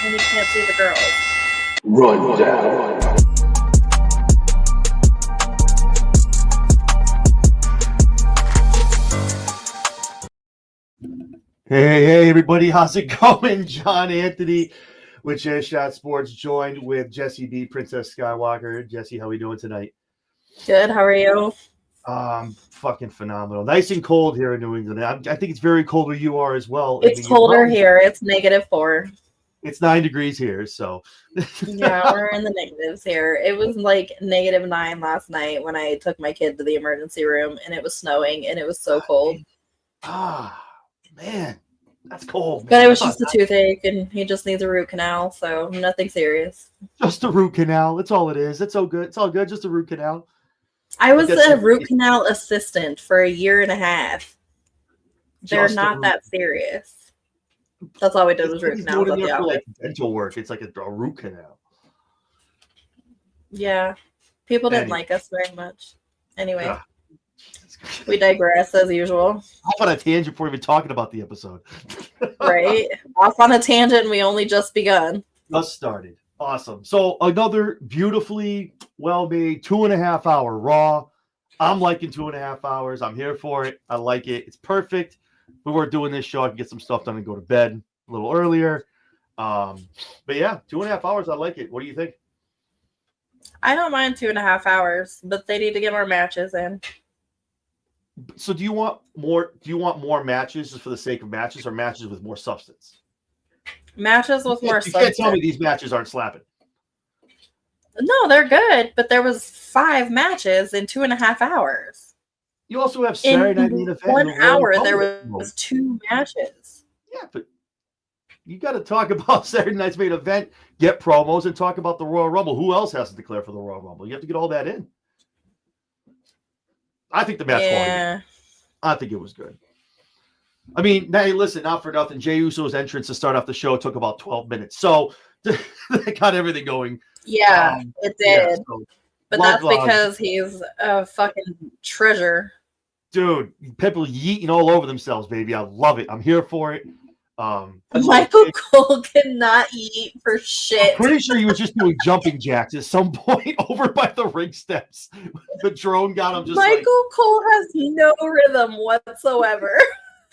and you can't see the girls. Run down. Hey, everybody. How's it going? John Anthony with ChairShot Sports, joined with Jesse B, Princess Skywalker. Jesse, how are we doing tonight? Good. How are you? Fucking phenomenal. Nice and cold here in New England. I think it's very cold where you are as well. It's colder here. It's -4. It's 9 degrees here, so. Yeah, we're in the negatives here. It was like -9 last night when I took my kid to the emergency room, and it was snowing, and it was so cold. Man, that's cold. But it was just a toothache, and he just needs a root canal, so nothing serious. Just a root canal. That's all it is. It's all good. It's all good. Just a root canal. I was a root canal assistant for 1.5 years. They're not that serious. That's all we did was root canals. For like dental work. It's like a root canal. Yeah. People didn't like us very much. Anyway. We digress as usual. Off on a tangent before even talking about the episode. Right? Off on a tangent, and we only just begun. Just started. Awesome. So another beautifully well-made 2.5 hour Raw. I'm liking 2.5 hours. I'm here for it. I like it. It's perfect. We were doing this show. I can get some stuff done and go to bed a little earlier. But yeah, 2.5 hours. I like it. What do you think? I don't mind 2.5 hours, but they need to get more matches in. So do you want more? Do you want more matches just for the sake of matches, or matches with more substance? Matches with more substance. You can't tell me these matches aren't slapping. No, they're good, but there was 5 matches in 2.5 hours. You also have Saturday Night Main Event. 1 hour, there was 2 matches. Yeah, but you got to talk about Saturday Night's Main Event, get promos, and talk about the Royal Rumble. Who else has to declare for the Royal Rumble? You have to get all that in. I think the match quality. I think it was good. I mean, hey, listen, not for nothing. Jey Uso's entrance to start off the show took about 12 minutes. So that got everything going. Yeah, it did. Yeah, so but that's because he's a fucking treasure. Dude, people yeeting all over themselves, baby. I love it. I'm here for it. Michael Cole cannot eat for shit. I'm pretty sure he was just doing jumping jacks at some point over by the ring steps. The drone got him just Michael Cole has no rhythm whatsoever.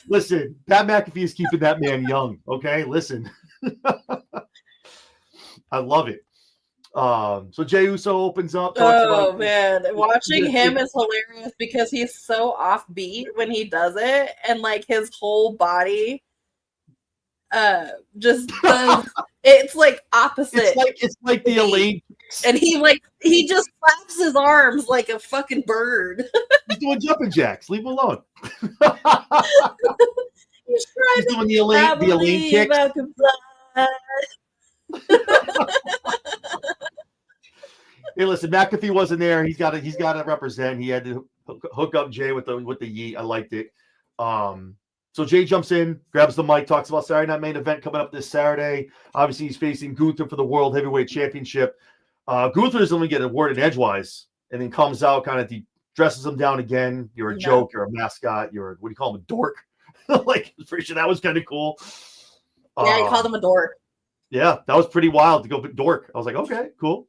Listen, Pat McAfee is keeping that man young, okay? Listen. I love it. So Jey Uso opens up. Oh, man. Watching him is hilarious because he's so offbeat when he does it. And, like, his whole body just does it's like opposite. It's like the Elaine, and he just flaps his arms like a fucking bird. He's doing jumping jacks. Leave him alone. He's doing the Elaine kicks. Hey, listen, McAfee wasn't there. He's got to represent. He had to hook up Jay with the yeet. I liked it. So Jay jumps in, grabs the mic, talks about Saturday Night Main Event coming up this Saturday. Obviously, he's facing Gunther for the World Heavyweight Championship. Gunther doesn't only get a word in edgewise, and then comes out, kind of dresses him down again. You're a joke. You're a mascot. What do you call him? A dork? Like, I'm pretty sure that was kind of cool. Yeah, he called him a dork. Yeah, that was pretty wild to go dork. I was like, okay, cool.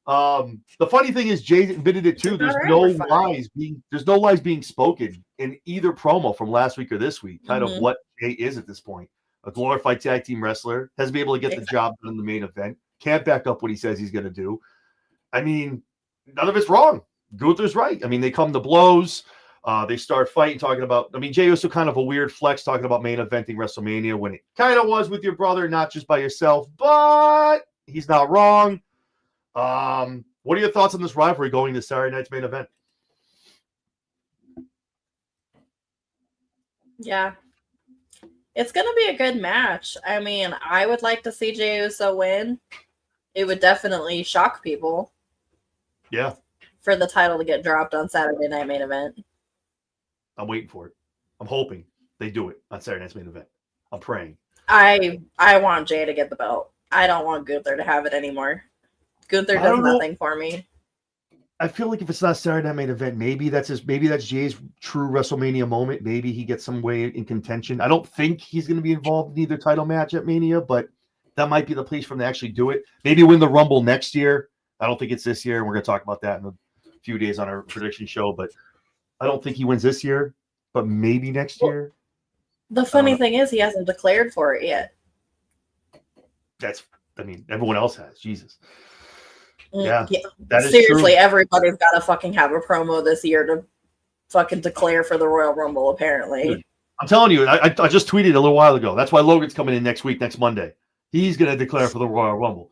The funny thing is, Jay admitted it too. There's no lies being spoken in either promo from last week or this week. Kind of what Jay is at this point. A glorified tag team wrestler, has been able to get the job done in the main event. Can't back up what he says he's going to do. I mean, none of it's wrong. Gunther's right. I mean, they come to blows. They start fighting, talking about. I mean, Jay Uso kind of a weird flex talking about main eventing WrestleMania when it kind of was with your brother, not just by yourself. But he's not wrong. What are your thoughts on this rivalry going to Saturday night's main event? Yeah. It's going to be a good match. I mean, I would like to see Jey Uso win. It would definitely shock people. Yeah. For the title to get dropped on Saturday night main event. I'm waiting for it. I'm hoping they do it on Saturday night's main event. I'm praying. I want Jay to get the belt. I don't want Gunther to have it anymore. Gunther does nothing for me. I feel like if it's not Saturday Night Main Event, maybe that's Jay's true WrestleMania moment. Maybe he gets some way in contention. I don't think he's going to be involved in either title match at Mania, but that might be the place for him to actually do it. Maybe win the Rumble next year. I don't think it's this year. And we're going to talk about that in a few days on our prediction show. But I don't think he wins this year, but maybe next year. The funny thing is he hasn't declared for it yet. Everyone else has. Jesus. Yeah. That is seriously, true. Everybody's got to fucking have a promo this year to fucking declare for the Royal Rumble, apparently. Dude, I'm telling you, I just tweeted a little while ago. That's why Logan's coming in next Monday. He's going to declare for the Royal Rumble.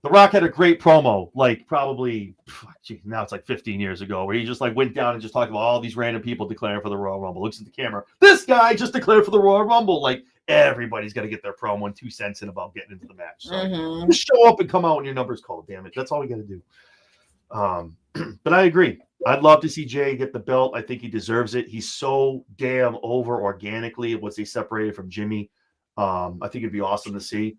The Rock had a great promo, like probably, now it's like 15 years ago, where he just like went down and just talked about all these random people declaring for the Royal Rumble. Looks at the camera. This guy just declared for the Royal Rumble. Like, everybody's got to get their promo and 2 cents in about getting into the match. So just show up and come out when your number's called, damn it. That's all we got to do. But I agree. I'd love to see Jay get the belt. I think he deserves it. He's so damn over organically once they separated from Jimmy. I think it'd be awesome to see.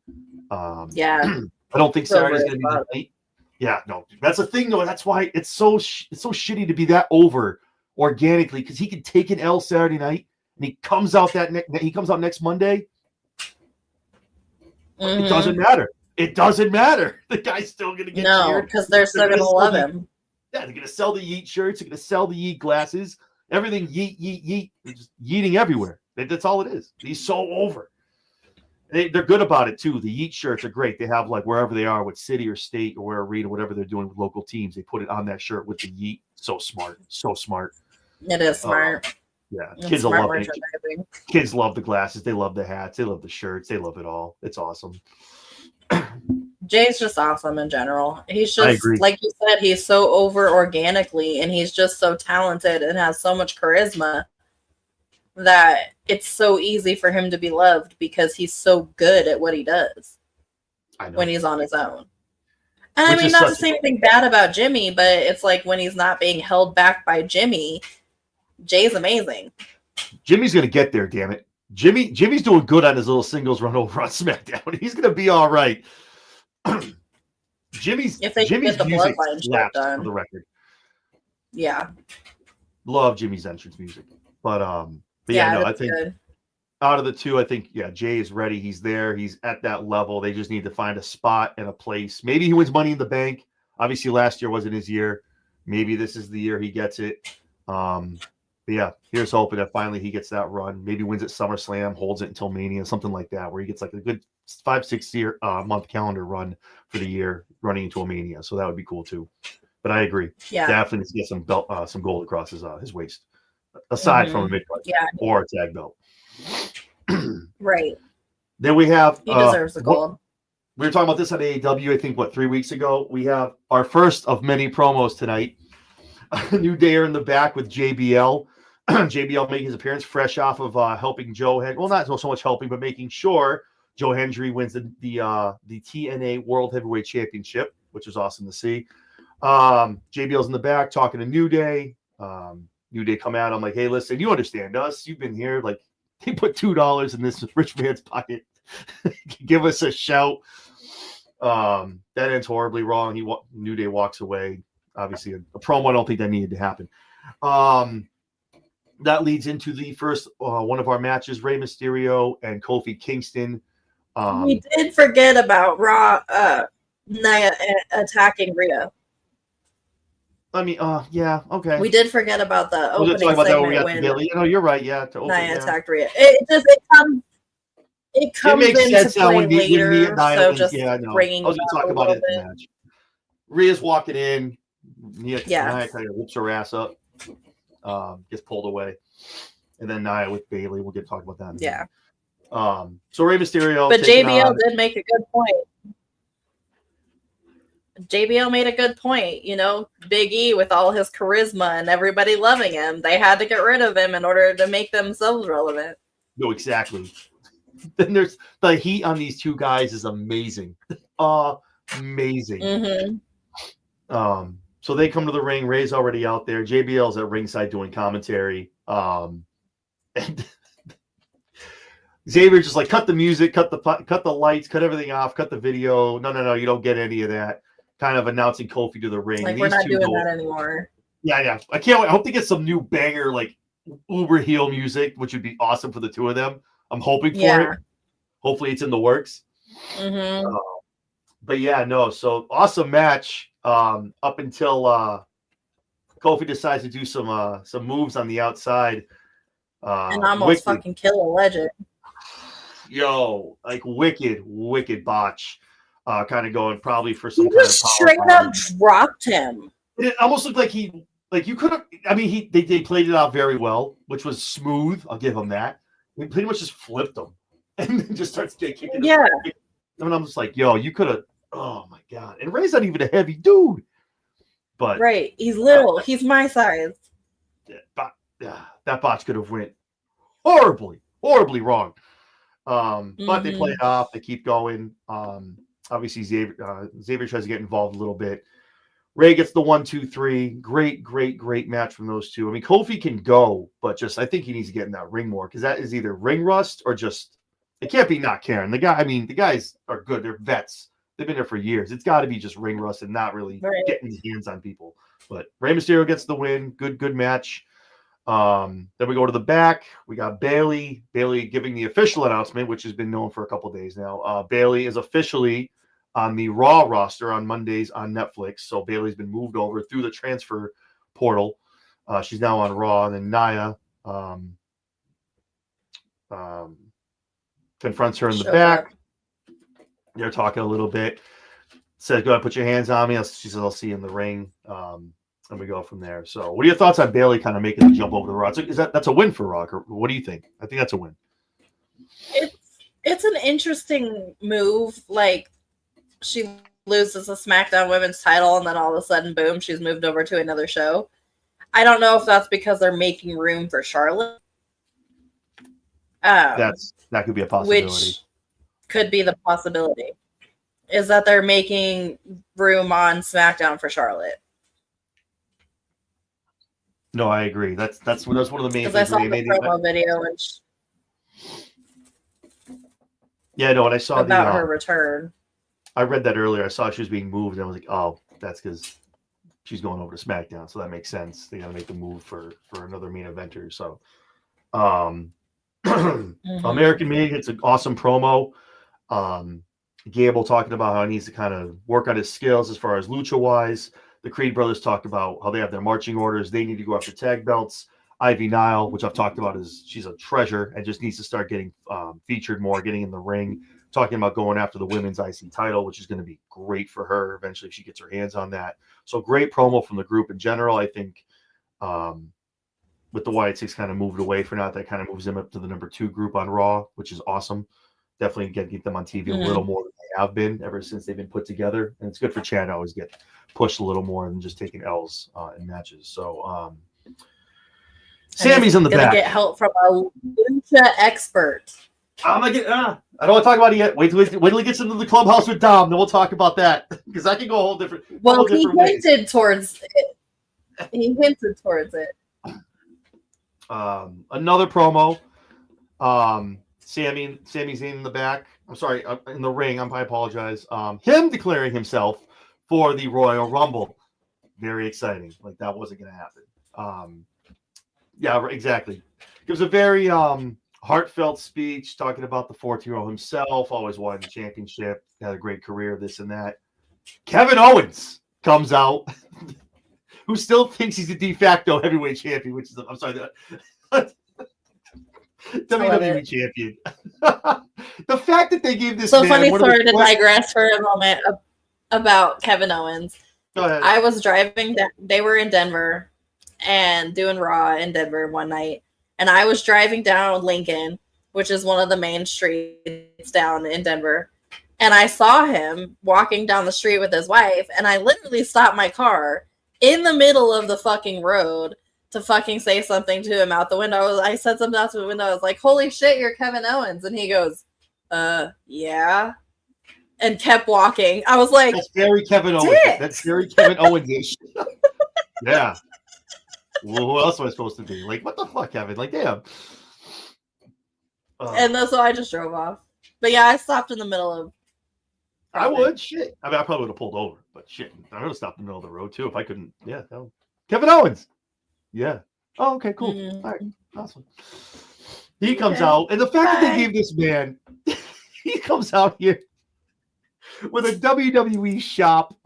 Yeah. I don't think Saturday's going to be the night. Yeah, no. That's the thing, though. That's why it's so shitty to be that over organically, because he can take an L Saturday night and he comes out next Monday. It doesn't matter. It doesn't matter. The guy's still going to get cheered. Because they're still going to love him. Yeah, they're going to sell the Yeet shirts. They're going to sell the Yeet glasses. Everything Yeet, Yeet, Yeet. They're just yeeting everywhere. That's all it is. He's so over. They're good about it, too. The Yeet shirts are great. They have, like, wherever they are, with city or state or where arena, whatever they're doing with local teams, they put it on that shirt with the Yeet. So smart. So smart. It is smart. Yeah. Kids love it. Kids love the glasses. They love the hats. They love the shirts. They love it all. It's awesome. Jay's just awesome in general. He's just, like you said, he's so over organically, and he's just so talented and has so much charisma that it's so easy for him to be loved because he's so good at what he does when he's on his own. And I mean, not to say anything bad about Jimmy, but it's like when he's not being held back by Jimmy, Jay's amazing. Jimmy's going to get there, damn it. Jimmy's doing good on his little singles run over on SmackDown. He's going to be all right. Jimmy's music slaps for the record. Yeah. Love Jimmy's entrance music. But yeah, no, I think good. Out of the two, I think, Jay is ready. He's there. He's at that level. They just need to find a spot and a place. Maybe he wins Money in the Bank. Obviously, last year wasn't his year. Maybe this is the year he gets it. But yeah, here's hoping that finally he gets that run. Maybe wins at SummerSlam, holds it until Mania, something like that, where he gets like a good 5-6 month calendar run for the year running into a Mania. So that would be cool too. But I agree. Yeah, definitely needs to get some belt, some gold across his waist, aside from a mid-card or a tag belt. Right. Then we have he deserves the gold. We were talking about this on AEW, I think, 3 weeks ago. We have our first of many promos tonight. New Day in the back with JBL. JBL making his appearance fresh off of helping Joe Hendry. Well, not so much helping, but making sure Joe Hendry wins the TNA World Heavyweight Championship, which is awesome to see. JBL's in the back talking to New Day. New Day come out. I'm like, hey, listen, you understand us. You've been here. Like, he put $2 in this rich man's pocket. Give us a shout. That ends horribly wrong. New Day walks away. Obviously, a promo. I don't think that needed to happen. That leads into the first one of our matches: Rey Mysterio and Kofi Kingston. We did forget about Nia attacking Rhea. I mean, yeah, okay. We did forget about the opening segment when you're right. Yeah, Nia attacked Rhea. It comes into play later. So just bringing. I was going to talk about it in the match. Rhea's walking in. Nia kind of whoops her ass up, gets pulled away, and then Nia with Bayley. We'll get to talk about that. Yeah. So Rey Mysterio. But JBL did make a good point. JBL made a good point. You know, Big E with all his charisma and everybody loving him, they had to get rid of him in order to make themselves relevant. No, exactly. Then there's the heat on these two guys is amazing. Amazing. Mm-hmm. So they come to the ring. Ray's already out there. JBL's at ringside doing commentary. And Xavier's just like, cut the music, cut the lights, cut everything off, cut the video. No, you don't get any of that. Kind of announcing Kofi to the ring. Like, we're not doing that anymore. Yeah. I can't wait. I hope they get some new banger, like uber heel music, which would be awesome for the two of them. I'm hoping for it. Hopefully it's in the works. Mm-hmm. But yeah, no. So awesome match. Up until Kofi decides to do some moves on the outside. And almost Wicked, fucking kill a legend. like wicked botch. Kind of going probably for some He kind of just power straight bomb. up dropped him. It almost looked like you could have. I mean, they played it out very well, which was smooth. I'll give them that. He pretty much just flipped him and then just starts kicking. Yeah. And I'm just like, yo, you could have. Oh my god! And Ray's not even a heavy dude, but Right, he's little. He's my size. That botch could have went horribly wrong. But they play it off. They keep going. Obviously, Xavier tries to get involved a little bit. Ray gets the 1, 2, 3. Great match from those two. I mean, Kofi can go, but I think he needs to get in that ring more because that is either ring rust or just it can't be not caring. The guys are good. They're vets. They've been there for years. It's got to be just ring rust and not really getting his hands on people. But Rey Mysterio gets the win. Good match. Then we go to the back. We got Bayley. Bayley giving the official announcement, which has been known for a couple of days now. Bayley is officially on the Raw roster on Mondays on Netflix. So Bayley's been moved over through the transfer portal. She's now on Raw. And then Nia confronts her in the back. They're talking a little bit. Says, go ahead, put your hands on me. She says, I'll see you in the ring. And we go from there. So what are your thoughts on Bayley kind of making the jump over the Raw? That's a win for Raw? Or what do you think? I think that's a win. It's an interesting move. Like, she loses a SmackDown Women's title, and then all of a sudden, boom, she's moved over to another show. I don't know if that's because they're making room for Charlotte. That could be a possibility. Which could be the possibility. Is that they're making room on SmackDown for Charlotte. No, I agree. That's one of the main things. Because I saw the promo video and and I saw about her return. I read that earlier. I saw she was being moved, and I was like, oh, that's because she's going over to SmackDown, so that makes sense. They got to make the move for another main eventer. So, American Made hits an awesome promo. Gable talking about how he needs to kind of work on his skills as far as lucha wise. The Creed brothers talked about how they have their marching orders. They need to go after tag belts. Ivy Nile, which I've talked about, she's a treasure and just needs to start getting featured more, getting in the ring. Talking about going after the women's IC title, which is going to be great for her eventually if she gets her hands on that. So great promo from the group in general. I think with the Wyatt Six kind of moved away for now, that kind of moves them up to the number 2 group on Raw, which is awesome. Definitely get them on TV a little more than they have been ever since they've been put together. And it's good for Chad to always get pushed a little more than just taking L's in matches. So Sammy's in the back. Get help from a lucha expert. I'm gonna get. I don't want to talk about it yet. Wait till he gets into the clubhouse with Dom, then we'll talk about that because I can go a whole different. Well, he hinted towards it. He hinted towards it. Another promo. Sami Zayn in the back. I'm sorry, in the ring. I apologize. Him declaring himself for the Royal Rumble. Very exciting. Like that wasn't going to happen. Yeah, exactly. Gives a very heartfelt speech talking about the 14-year-old himself, always wanted the championship, had a great career, this and that. Kevin Owens comes out, who still thinks he's a de facto heavyweight champion, which is, I'm sorry, WWE champion. The fact that they gave this so funny story to digress for a moment about Kevin Owens. Go ahead. I was driving down, they were in Denver and doing Raw in Denver one night. And I was driving down Lincoln, which is one of the main streets down in Denver. And I saw him walking down the street with his wife. And I literally stopped my car in the middle of the fucking road to fucking say something to him out the window. I said something out the window. I was like, holy shit, you're Kevin Owens. And he goes, yeah. And kept walking. I was like, that's very Kevin Owens. That's very Kevin Owens-ish. Yeah. Well, who else am I supposed to be? Like, what the fuck, Kevin? Like, damn. And so I just drove off. But yeah, I stopped in the middle of. I would. Shit. I mean, I probably would have pulled over, but shit. I would have stopped in the middle of the road too if I couldn't. Yeah. No. Kevin Owens. Yeah. Oh, okay, cool. All right. Awesome. He comes out, and the fact that they gave this man, he comes out here with a WWE shop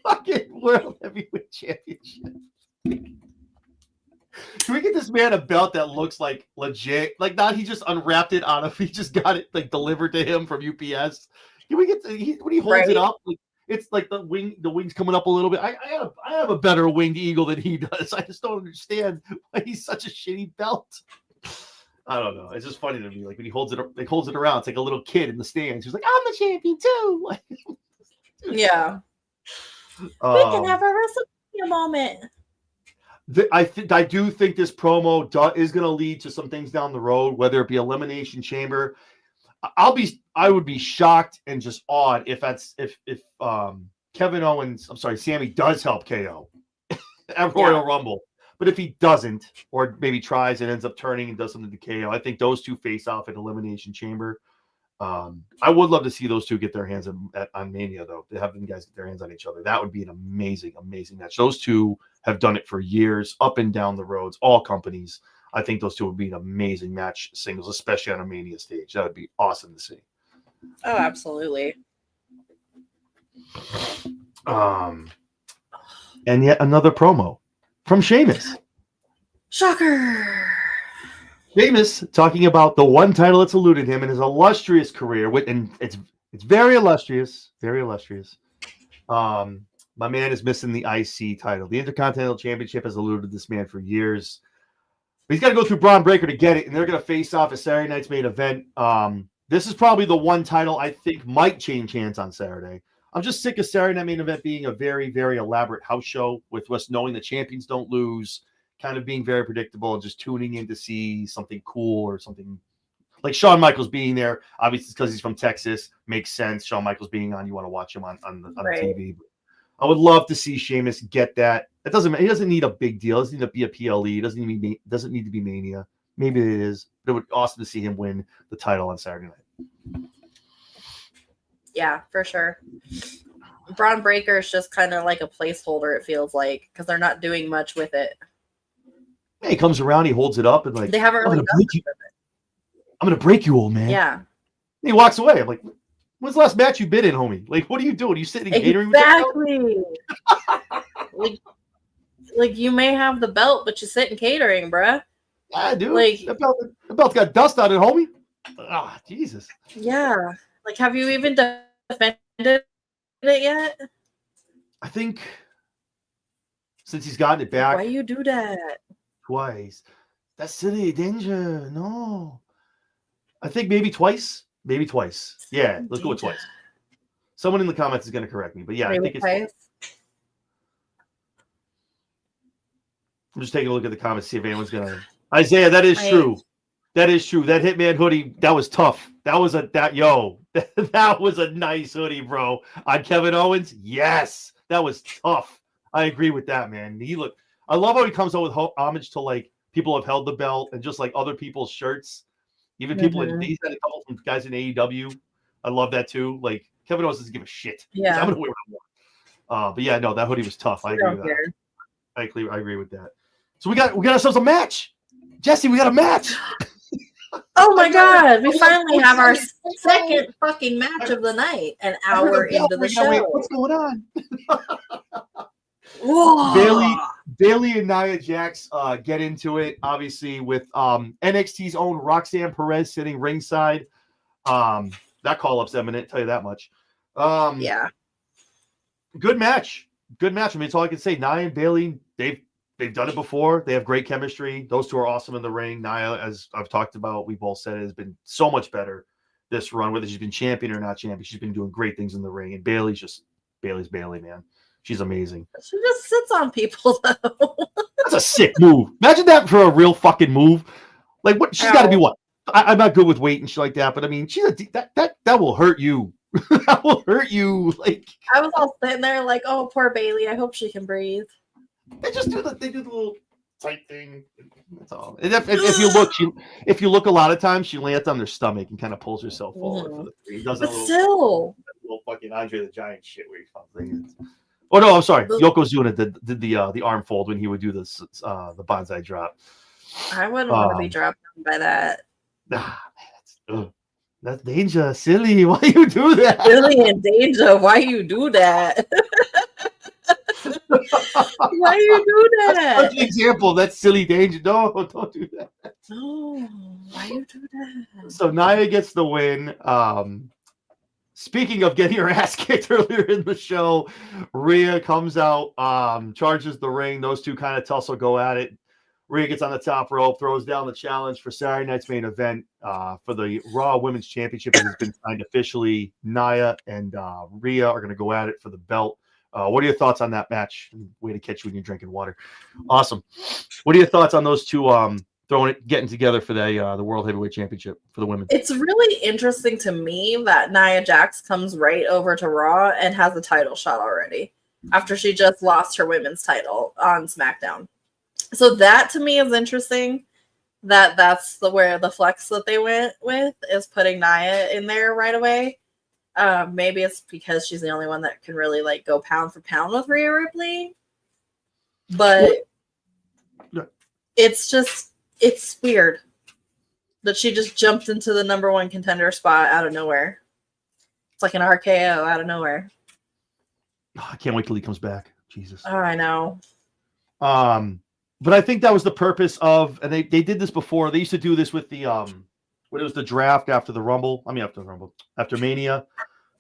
fucking World Heavyweight Championship. Can we get this man a belt that looks like legit? Like, not he just unwrapped it he just got it like delivered to him from UPS. Can we get when he holds it up? Like, it's like the wing's coming up a little bit. I have a better winged eagle than he does. I just don't understand why he's such a shitty belt. I don't know. It's just funny to me. Like when he holds it around, it's like a little kid in the stands. He's like, I'm the champion too. Like, yeah. We can have a WrestleMania moment. I do think this promo is going to lead to some things down the road, whether it be Elimination Chamber. I would be shocked and just awed if Kevin Owens, Sammy does help KO at Royal Rumble. But if he doesn't, or maybe tries and ends up turning and does something to KO, I think those two face off at Elimination Chamber. I would love to see those two get their hands on Mania, though. To have them guys get their hands on each other. That would be an amazing, amazing match. Those two have done it for years, up and down the roads, all companies. I think those two would be an amazing match singles, especially on a Mania stage. That would be awesome to see. Oh, absolutely. And yet another promo from Sheamus. Shocker. Sheamus talking about the one title that's eluded him in his illustrious career, and it's very illustrious, very illustrious. My man is missing the IC title. The Intercontinental Championship has eluded this man for years. But he's got to go through Braun Breaker to get it, and they're going to face off at Saturday night's main event. This is probably the one title I think might change hands on Saturday. I'm just sick of Saturday night main event being a very, very elaborate house show with us knowing the champions don't lose, kind of being very predictable and just tuning in to see something cool or something like Shawn Michaels being there. Obviously, because he's from Texas, makes sense. Shawn Michaels being on, you want to watch him on the TV. But I would love to see Sheamus get that. He doesn't need a big deal. He doesn't need to be a PLE. He doesn't need to be Mania. Maybe it is, but it would be awesome to see him win the title on Saturday night. Yeah, for sure. Braun Breaker is just kind of like a placeholder, it feels like, because they're not doing much with it. Yeah, he comes around, he holds it up, and like, they haven't really done much with it. I'm going to break you, old man. Yeah. And he walks away. I'm like, when's the last match you've been in, homie? Like, what are you doing? Are you sitting catering with exactly. like you may have the belt, but you sit in catering, bruh. Yeah, dude. Like, the belt's got dust on it, homie. Ah, Jesus. Yeah. Like, have you even defended it yet? I think since he's gotten it back. Why you do that? Twice. That's silly. Danger. No. I think maybe twice. Maybe twice. Yeah, let's go with twice. Someone in the comments is going to correct me, but yeah, maybe I think it's twice. I'm just taking a look at the comments, see if anyone's going to. Isaiah, that is true. That is true. That Hitman hoodie, that was tough. That was a nice hoodie, bro. On Kevin Owens, yes, that was tough. I agree with that, man. I love how he comes out with homage to like people have held the belt and just like other people's shirts, even people. He's had a couple from guys in AEW. I love that too. Like Kevin Owens doesn't give a shit. Yeah, I'm gonna wear what I want. But yeah, no, that hoodie was tough. I agree with that. I agree with that. So we got ourselves a match. Jesse, we got a match. Oh my God, we finally have our second fucking match of the night, an hour into the show. What's going on? Whoa. Bailey and Nia Jax get into it, obviously, with NXT's own Roxanne Perez sitting ringside. That call-up's imminent, tell you that much. Yeah. Good match. I mean, that's all I can say. Nia and Bailey, they've done it before. They have great chemistry. Those two are awesome in the ring. Nia, as I've talked about, we both said, has been so much better this run, whether she's been champion or not champion. She's been doing great things in the ring. And Bailey's Bailey, man. She's amazing. She just sits on people, though. That's a sick move. Imagine that for a real fucking move. Like, what? She's got to be what? I'm not good with weight and shit like that, but I mean, that will hurt you. That will hurt you. Like, I was all sitting there like, oh, poor Bailey. I hope she can breathe. They just do the little tight thing. That's all. And if you look a lot of times, she lands on their stomach and kind of pulls herself forward for the three. Does but still, little fucking Andre the Giant shit where he's fucking. Oh no, I'm sorry. Yokozuna did the arm fold when he would do the bonsai drop. I wouldn't want to be dropped by that. Man, That's danger, silly. Why you do that? Silly and danger. Why you do that? Why you do that? That's an example. That's silly danger. No, don't do that. No, why you do that? So Nia gets the win. Speaking of getting her ass kicked earlier in the show, Rhea comes out, charges the ring. Those two kind of tussle, go at it. Rhea gets on the top rope, throws down the challenge for Saturday night's main event for the Raw Women's Championship. It has been signed officially. Nia and Rhea are going to go at it for the belt. What are your thoughts on that match? Way to catch you when you're drinking water. Awesome. What are your thoughts on those two getting together for the World Heavyweight Championship for the women? It's really interesting to me that Nia Jax comes right over to Raw and has a title shot already after she just lost her women's title on SmackDown. So that to me is interesting. That's where the flex that they went with is putting Nia in there right away. Maybe it's because she's the only one that can really like go pound for pound with Rhea Ripley. But it's weird that she just jumped into the number one contender spot out of nowhere. It's like an RKO out of nowhere. I can't wait till he comes back. Jesus. Oh, I know. But I think that was the purpose of, and they did this before. They used to do this with the when it was the draft after the Rumble. I mean after Mania.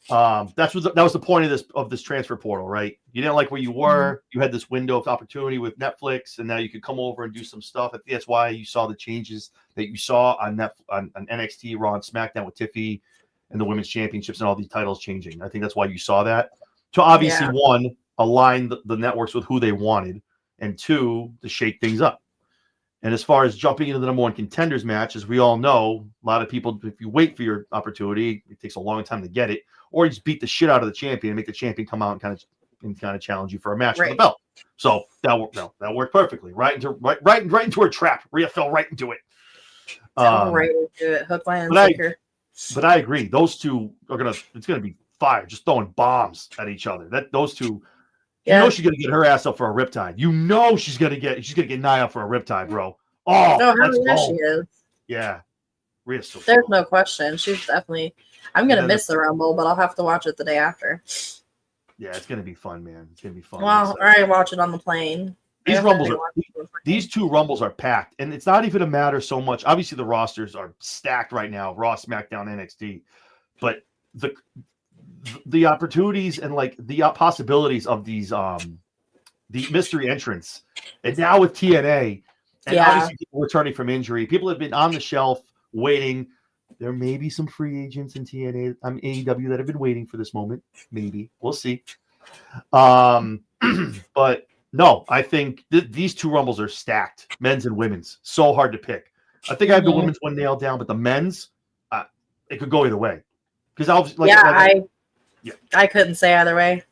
That was the point of this transfer portal, right? You didn't like where you were. You had this window of opportunity with Netflix, and now you could come over and do some stuff. I think that's why you saw the changes that you saw on NXT, Raw, and SmackDown with Tiffy and the Women's Championships and all these titles changing. I think that's why you saw that. To obviously, one, align the networks with who they wanted, and two, to shake things up. And as far as jumping into the number one contenders match, as we all know, a lot of people, if you wait for your opportunity, it takes a long time to get it, or you just beat the shit out of the champion and make the champion come out and kind of challenge you for a match for the belt. So that worked perfectly. Right into her trap. Rhea fell right into it. Right into it. Hook, line, and sinker. But I agree. Those two it's gonna be fire, just throwing bombs at each other. Those two. You know she's gonna get her ass up for a riptide. You know she's gonna get Nia up for a riptide, bro. Oh, no, she is. Yeah, Rhea's so There's no question. She's definitely. I'm gonna miss the Rumble, but I'll have to watch it the day after. Yeah, it's gonna be fun, man. It's gonna be fun. Well, all right, watch it on the plane. These two Rumbles are packed, and it's not even a matter so much. Obviously, the rosters are stacked right now: Raw, SmackDown, NXT, but the opportunities and like the possibilities of these the mystery entrants, and now with TNA, and obviously people returning from injury, people have been on the shelf waiting. There may be some free agents in TNA, AEW that have been waiting for this moment. Maybe we'll see. But no, I think these two Rumbles are stacked, men's and women's. So hard to pick. I think I have the women's one nailed down, but the men's, it could go either way. Because I couldn't say either way.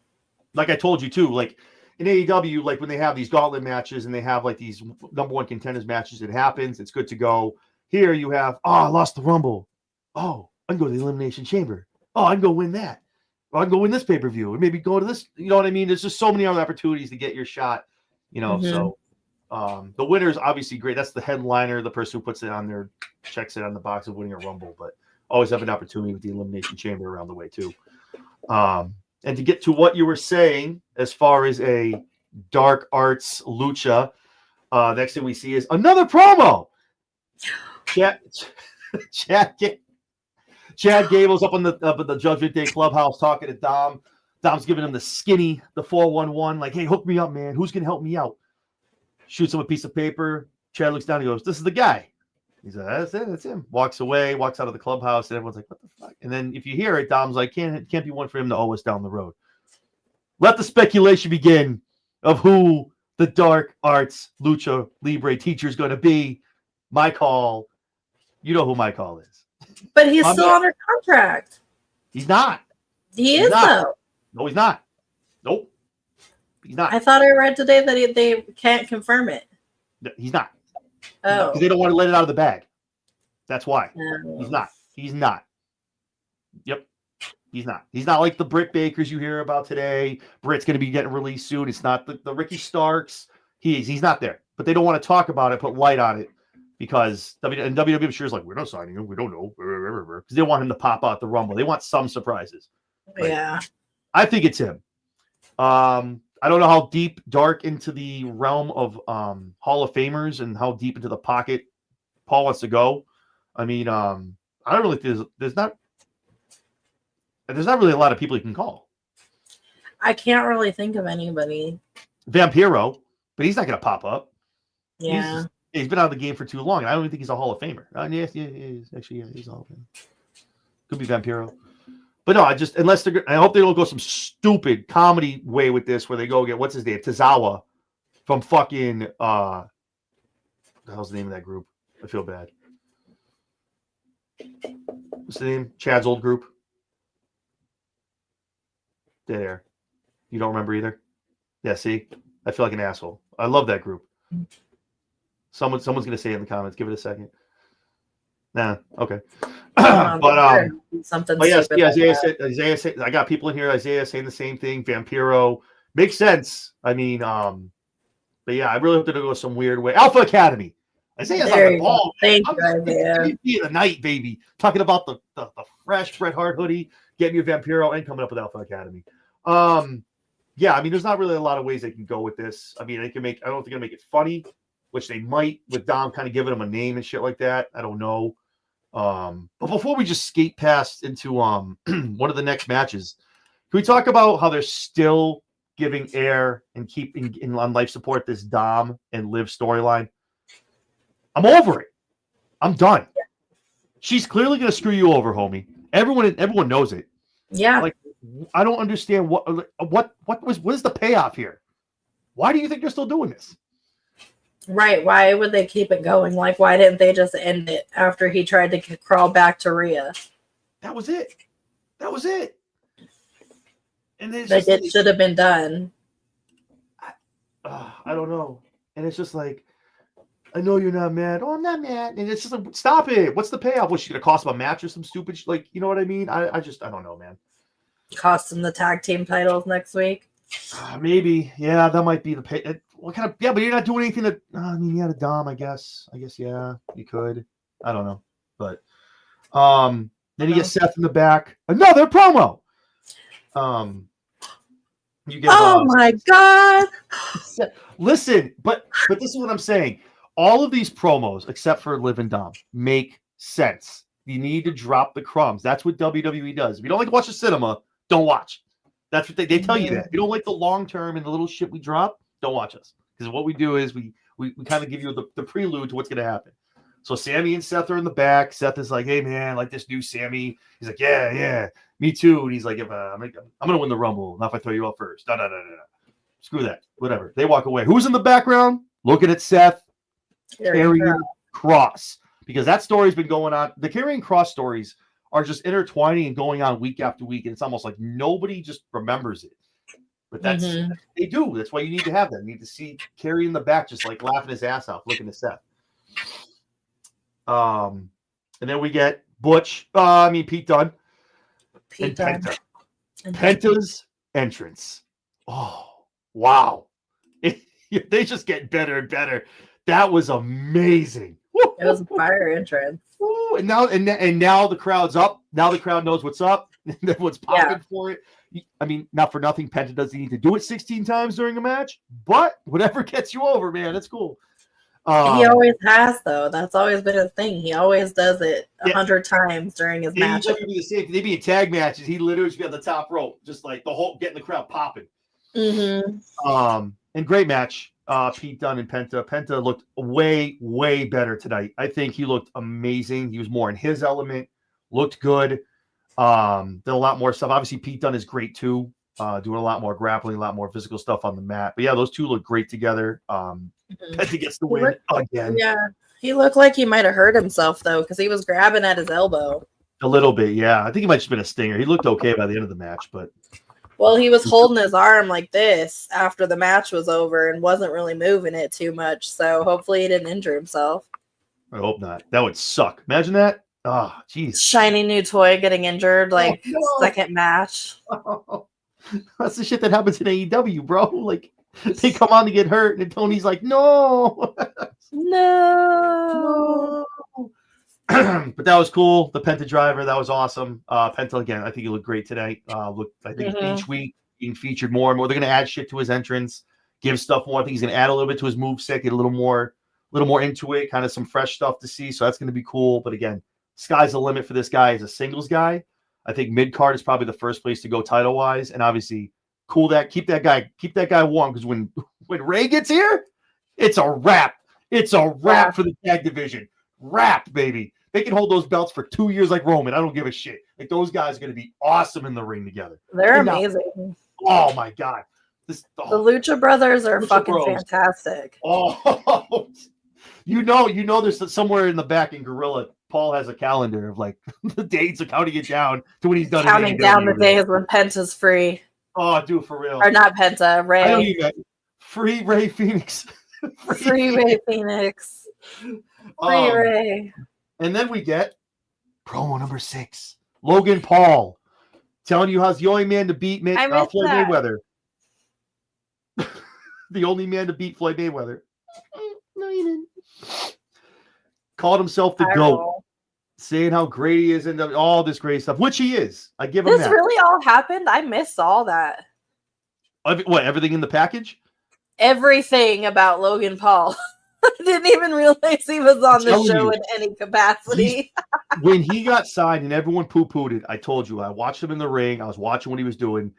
Like I told you too, like in AEW, like when they have these gauntlet matches and they have like these number one contenders matches, it happens. It's good to go. Here you have, I lost the Rumble. Oh, I can go to the Elimination Chamber. Oh, I can go win that. Or I can go win this pay-per-view and maybe go to this. You know what I mean? There's just so many other opportunities to get your shot, So the winner is obviously great. That's the headliner, the person who puts it on there, checks it on the box of winning a Rumble, but always have an opportunity with the Elimination Chamber around the way too. And to get to what you were saying, as far as a dark arts lucha, next thing we see is another promo. Chad Gable's up on the Judgment Day Clubhouse talking to Dom. Dom's giving him the 411, like, hey, hook me up, man. Who's gonna help me out? Shoots him a piece of paper. Chad looks down and goes, this is the guy. He's like, that's it, that's him. Walks away, walks out of the clubhouse, and everyone's like, what the fuck? And then if you hear it, Dom's like, can't be one for him to owe us down the road. Let the speculation begin of who the dark arts lucha libre teacher is going to be. My call. You know who my call is. But he's still under contract. He's not. He is, though. No, he's not. Nope. He's not. I thought I read today that they can't confirm it. No, he's not. Oh. Because they don't want to let it out of the bag. That's why. Oh. He's not. He's not. Yep. He's not. He's not like the Britt Bakers you hear about today. Britt's going to be getting released soon. It's not the Ricky Starks. He's not there. But they don't want to talk about it, put light on it. because WWE I'm sure is like, we're not signing him. We don't know because they want him to pop out the Rumble. They want some surprises. Right? Yeah, I think it's him. I don't know how deep, dark into the realm of Hall of Famers and how deep into the pocket Paul wants to go. I mean, I don't really think there's not really a lot of people you can call. I can't really think of anybody. Vampiro, but he's not going to pop up. Yeah. He's been out of the game for too long. I don't even think he's a Hall of Famer. Yes, he's a Hall of Famer. Could be Vampiro. But no, I hope they don't go some stupid comedy way with this where they go get, what's his name? Tozawa from fucking, the hell's the name of that group? I feel bad. What's the name? Chad's old group? Dead air. You don't remember either? Yeah, see? I feel like an asshole. I love that group. Someone's going to say it in the comments. Give it a second. Nah, okay. But yes, Isaiah said, I got people in here. Isaiah saying the same thing. Vampiro makes sense. I mean, but yeah, I really hope they don't go some weird way. Alpha Academy. Isaiah's on the ball. Thank you, Isaiah. Be the night, baby. Talking about the fresh Bret Hart hoodie, getting you Vampiro, and coming up with Alpha Academy. Yeah, I mean, there's not really a lot of ways they can go with this. I mean, I don't know if they're gonna make it funny, which they might with Dom kind of giving them a name and shit like that. I don't know. But before we just skate past into one of the next matches, can we talk about how they're still giving air and keeping on life support this Dom and Liv storyline? I'm over it. I'm done. She's clearly gonna screw you over, homie. Everyone knows it. Yeah. Like, I don't understand what is the payoff here? Why do you think they're still doing this? Right. Why would they keep it going? Like, why didn't they just end it after he tried to crawl back to Rhea? That was it. And it should have been done. I don't know. And it's just like, I know you're not mad. Oh, I'm not mad. And it's just like, stop it. What's the payoff? Was she going to cost him a match or some stupid like, you know what I mean? I don't know, man. Cost him the tag team titles next week. Maybe. Yeah, that might be the pay. What kind of, yeah, but you're not doing anything that, I mean, you had a Dom, I guess, yeah, you could. I don't know. But then you get Seth in the back. Another promo. You get my God. Listen, but this is what I'm saying. All of these promos, except for Liv and Dom, make sense. You need to drop the crumbs. That's what WWE does. If you don't like to watch the cinema, don't watch. That's what they tell you that. If you don't like the long term and the little shit we drop, don't watch us. Because what we do is we kind of give you the prelude to what's going to happen. So Sammy and Seth are in the back. Seth is like, hey, man, I like this new Sammy. He's like, yeah, me too. And he's like, if I'm going to win the Rumble, not if I throw you out first. No. Screw that. Whatever. They walk away. Who's in the background? Looking at Seth. Karrion Kross. Because that story's been going on. The Karrion Kross stories are just intertwining and going on week after week. And it's almost like nobody just remembers it. But that's they do. That's why you need to have that. You need to see Carrie in the back just like laughing his ass off, looking at Seth. And then we get Pete Dunne. And Penta. Penta's entrance. Oh, wow. They just get better and better. That was amazing. It was a fire entrance. Ooh, and now the crowd's up. Now the crowd knows what's up. Everyone's popping for it. I mean, not for nothing, Penta doesn't need to do it 16 times during a match, but whatever gets you over, man, that's cool. He always has, though. That's always been his thing. He always does it 100 times during his match. They'd be in tag matches. He literally would be on the top rope, just like getting the crowd popping. And great match. Pete Dunne and Penta. Penta looked way, way better tonight. I think he looked amazing. He was more in his element. Looked good. Did a lot more stuff. Obviously, Pete Dunne is great too. Doing a lot more grappling, a lot more physical stuff on the mat. But yeah, those two look great together. Penta gets the win again. Yeah, he looked like he might have hurt himself though, because he was grabbing at his elbow. A little bit, yeah. I think he might have just been a stinger. He looked okay by the end of the match, but well, he was holding his arm like this after the match was over and wasn't really moving it too much. So hopefully he didn't injure himself. I hope not. That would suck. Imagine that. Oh, jeez. Shiny new toy getting injured second match. That's the shit that happens in AEW, bro. Like, They come on to get hurt, and Tony's like, no. No. But that was cool. The Penta driver, that was awesome. Penta, again, I think he looked great tonight. I think each week being featured more and more. They're going to add shit to his entrance, give stuff more. I think he's going to add a little bit to his moveset, get a little more into it, kind of some fresh stuff to see. So that's going to be cool. But again, sky's the limit for this guy as a singles guy. I think mid card is probably the first place to go title wise, and obviously, keep that guy warm, because when Ray gets here, it's a wrap. It's a wrap for the tag division. Wrapped, baby. They can hold those belts for 2 years like Roman. I don't give a shit. Like, those guys are going to be awesome in the ring together. They're amazing. Oh my god, the Lucha Brothers are fucking fantastic. Oh, you know, there's somewhere in the back in Gorilla, Paul has a calendar of like the dates of counting it down to when he's done. Counting down the days when Penta's free. Oh, dude, for real. Or not Penta, Ray. I don't even. Free Ray Phoenix. Free Ray Phoenix. Free Ray. And then we get promo number 6. Logan Paul telling you how's the only man to beat Floyd Mayweather. The only man to beat Floyd Mayweather. No, you didn't. Called himself the GOAT. Saying how great he is and all this great stuff, which he is. I give him that. This really all happened? I missed all that. What, everything in the package? Everything about Logan Paul. I didn't even realize he was on the show in any capacity. When he got signed and everyone poo-pooed it, I told you, I watched him in the ring. I was watching what he was doing.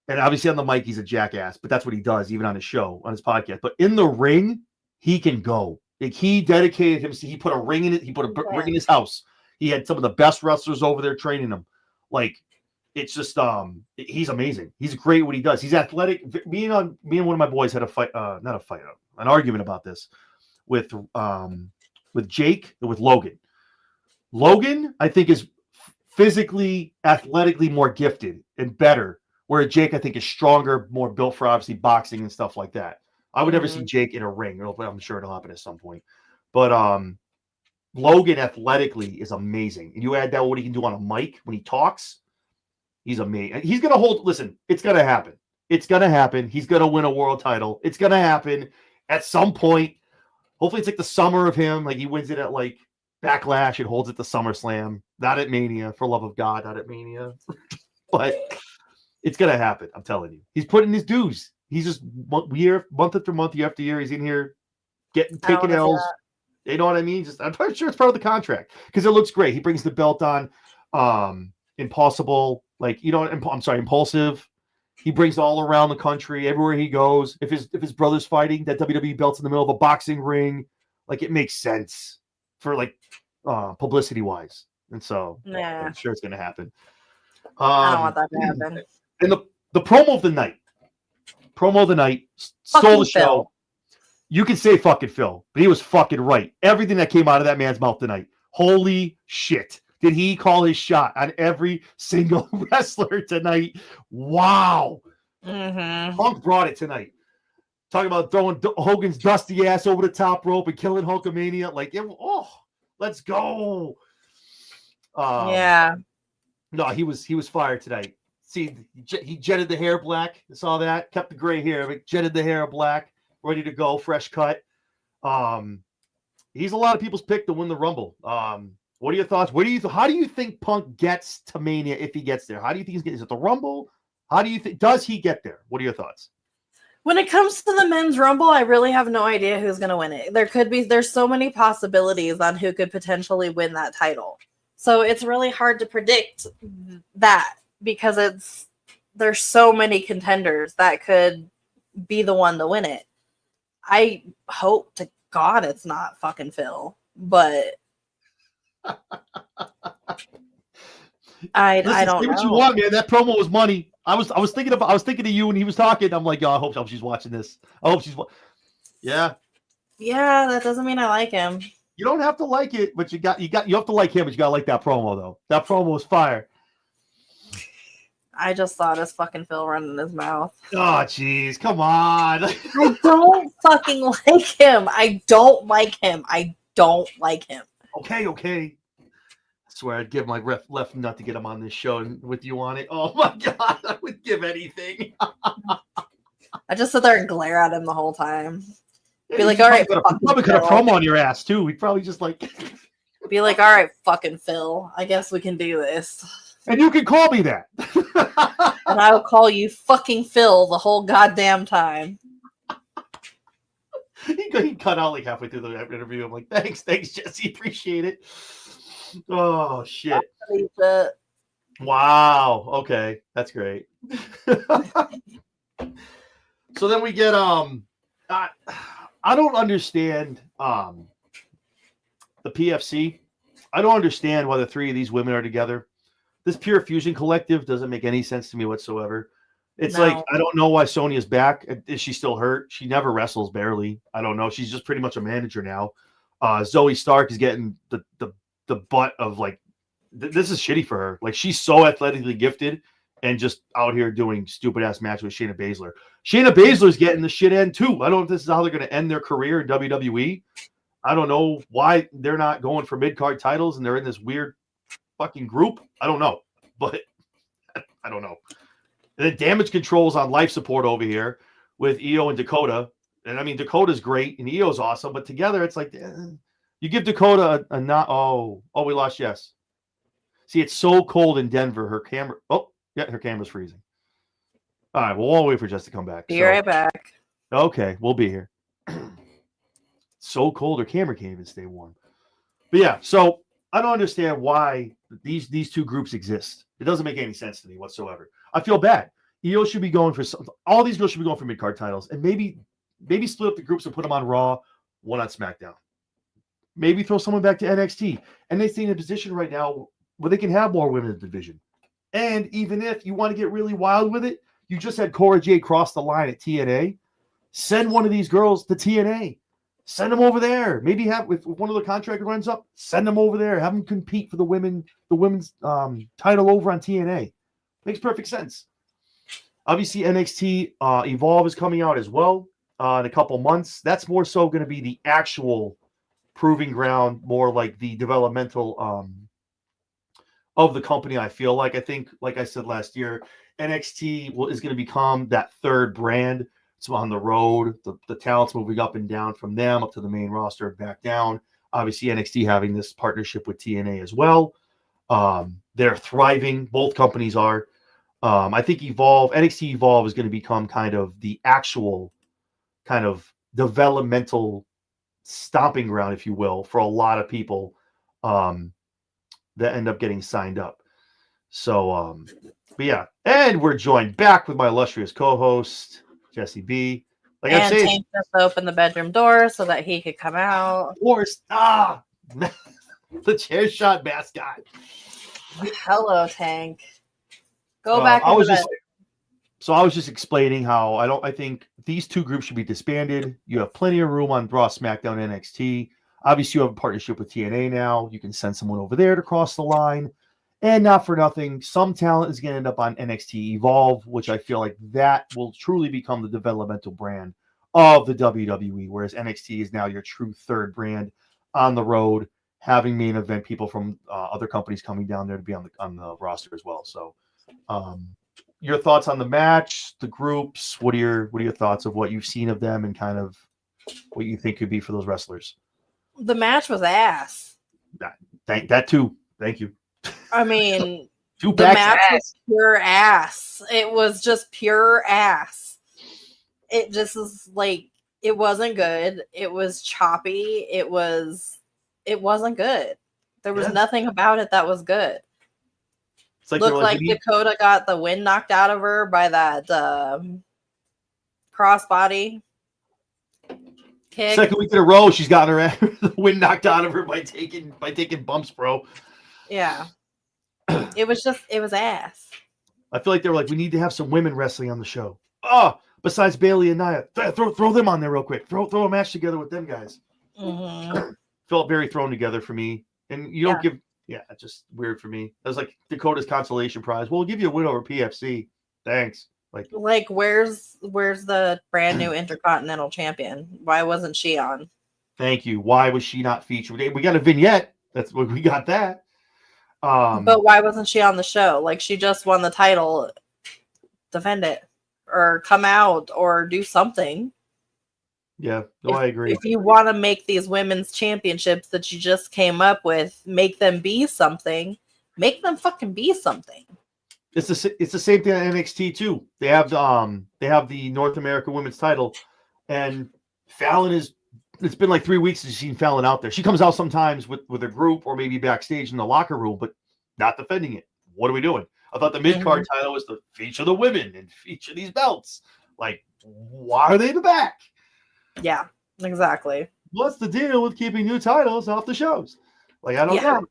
And obviously on the mic, he's a jackass, but that's what he does, even on his show, on his podcast. But in the ring, he can go. Like, he dedicated himself. He put a ring in it. He put a ring in his house. He had some of the best wrestlers over there training him. Like, it's just, he's amazing. He's great at what he does. He's athletic. Me and one of my boys had a fight, an argument about this with Jake and with Logan. Logan, I think, is physically, athletically more gifted and better, where Jake, I think, is stronger, more built for obviously boxing and stuff like that. I would never see Jake in a ring. I'm sure it'll happen at some point. But Logan athletically is amazing. And you add that what he can do on a mic when he talks, he's amazing. He's going to listen, it's going to happen. It's going to happen. He's going to win a world title. It's going to happen at some point. Hopefully it's like the summer of him. Like, he wins it at like Backlash and holds it to SummerSlam. Not at Mania, for love of God, not at Mania. But it's going to happen. I'm telling you. He's putting his dues. He's just month after month, year after year, he's in here taking L's. You know what I mean? I'm sure it's part of the contract because it looks great. He brings the belt on. Impulsive. He brings it all around the country, everywhere he goes. If his brother's fighting, that WWE belt's in the middle of a boxing ring. Like, it makes sense for like publicity wise. And so I'm sure it's gonna happen. I don't want that to happen. And the promo of the night. Stole the show. Phil. You can say fucking Phil, but he was fucking right. Everything that came out of that man's mouth tonight. Holy shit. Did he call his shot on every single wrestler tonight? Wow. Punk brought it tonight. Talking about throwing Hogan's dusty ass over the top rope and killing Hulkamania. Like, let's go. No, he was fired tonight. See, he jetted the hair black. I saw that. Kept the gray hair, but jetted the hair black. Ready to go. Fresh cut. He's a lot of people's pick to win the Rumble. What are your thoughts? How do you think Punk gets to Mania if he gets there? How do you think is it the Rumble? How do you think does he get there? What are your thoughts? When it comes to the men's Rumble, I really have no idea who's going to win it. There's so many possibilities on who could potentially win that title. So it's really hard to predict that because there's so many contenders that could be the one to win it. I hope to God it's not fucking Phil, but I don't know. What you want, man. That promo was money. I was thinking of you when he was talking. I'm like, I hope she's watching this. I hope she's. Yeah. Yeah, that doesn't mean I like him. You don't have to like it, but you have to like him, but you gotta like that promo though. That promo was fire. I just saw this fucking Phil running his mouth. Oh, jeez, come on. I don't fucking like him. I don't like him. Okay. I swear I'd give my left nut to get him on this show and with you on it. Oh my God, I would give anything. I just sit there and glare at him the whole time. Yeah, Be like, all right, probably could have promo on your ass too. We'd probably just like be like, all right, fucking Phil. I guess we can do this. And you can call me that. And I will call you fucking Phil the whole goddamn time. He cut out like halfway through the interview. I'm like, thanks, Jesse, appreciate it. Oh shit! Wow. Okay, that's great. So then we get I don't understand the PFC. I don't understand why the three of these women are together. This Pure Fusion Collective doesn't make any sense to me whatsoever. It's like, I don't know why Sonya's back. Is she still hurt? She never wrestles, barely. I don't know. She's just pretty much a manager now. Zoe Stark is getting the butt of like, this is shitty for her. Like, she's so athletically gifted and just out here doing stupid ass matches with Shayna Baszler. Shayna Baszler's getting the shit end too. I don't know if this is how they're going to end their career in WWE. I don't know why they're not going for mid-card titles and they're in this weird fucking group. I don't know, but I don't know. And then Damage Control's on life support over here with Io and Dakota. And I mean, Dakota's great and Io's awesome, but together it's like, you give Dakota a not. Oh, we lost Jess. See, it's so cold in Denver. Her camera's freezing. All right, well, we'll wait for Jess to come back. Be right back. Okay, we'll be here. So cold, her camera can't even stay warm. But yeah, so I don't understand why these two groups exist. It doesn't make any sense to me whatsoever. I feel bad. Io should be going for all these girls should be going for mid-card titles, and maybe split up the groups and put them on Raw, one on SmackDown. Maybe throw someone back to NXT. And they stay in a position right now where they can have more women in the division. And even if you want to get really wild with it, you just had Cora Jade cross the line at TNA. Send one of these girls to TNA. Send them over there. Maybe have if one of the contract runs up, send them over there. Have them compete for the women's title over on TNA. Makes perfect sense. Obviously, NXT Evolve is coming out as well in a couple months. That's more so going to be the actual proving ground, more like the developmental of the company. I feel like I think, like I said last year, NXT is going to become that third brand. It's on the road. The talent's moving up and down from them up to the main roster, back down. Obviously, NXT having this partnership with TNA as well. They're thriving. Both companies are. I think NXT Evolve is going to become kind of the actual kind of developmental stomping ground, if you will, for a lot of people that end up getting signed up. So, but yeah. And we're joined back with my illustrious co-host, Jesse B. Like I'm saying, Tank just opened the bedroom door so that he could come out. Of course. The ChairShot mascot. Hello, Tank. Go back. I was just explaining how I think these two groups should be disbanded. You have plenty of room on Raw, SmackDown, NXT. Obviously, you have a partnership with TNA now. You can send someone over there to cross the line. And not for nothing, some talent is going to end up on NXT Evolve, which I feel like that will truly become the developmental brand of the WWE, whereas NXT is now your true third brand on the road, having main event people from other companies coming down there to be on the roster as well. So, your thoughts on the match, the groups? What are your thoughts of what you've seen of them and kind of what you think could be for those wrestlers? The match was ass. That too. Thank you. I mean, the match was pure ass. It was just pure ass. It just was like, it wasn't good. It was choppy. It wasn't good. There was nothing about it that was good. It's like looked like Dakota got the wind knocked out of her by that crossbody kick. Second week in a row, she's gotten the wind knocked out of her by taking bumps, bro. Yeah. It was ass. I feel like they were like, we need to have some women wrestling on the show. Oh, besides Bayley and Nia, throw them on there real quick. Throw a match together with them guys. Mm-hmm. Felt very thrown together for me. And you don't give, it's just weird for me. That was like Dakota's consolation prize. Well, we'll give you a win over PFC. Thanks. Like where's the brand new Intercontinental Champion? Why wasn't she on? Thank you. Why was she not featured? We got a vignette. That's what we got that. But why wasn't she on the show? Like, she just won the title. Defend it. or come out or do something. Yeah, no, I agree. If you want to make these women's championships that you just came up with, make them be something, make them fucking be something. It's the same thing on NXT too. They have the North America Women's title, and Fallon is. It's been like 3 weeks since you've seen Fallon out there. She comes out sometimes with a group or maybe backstage in the locker room, but not defending it. What are we doing? I thought the mid-card title was to feature the women and feature these belts. Like, why are they in the back? Yeah, exactly. What's the deal with keeping new titles off the shows? Like, I don't know.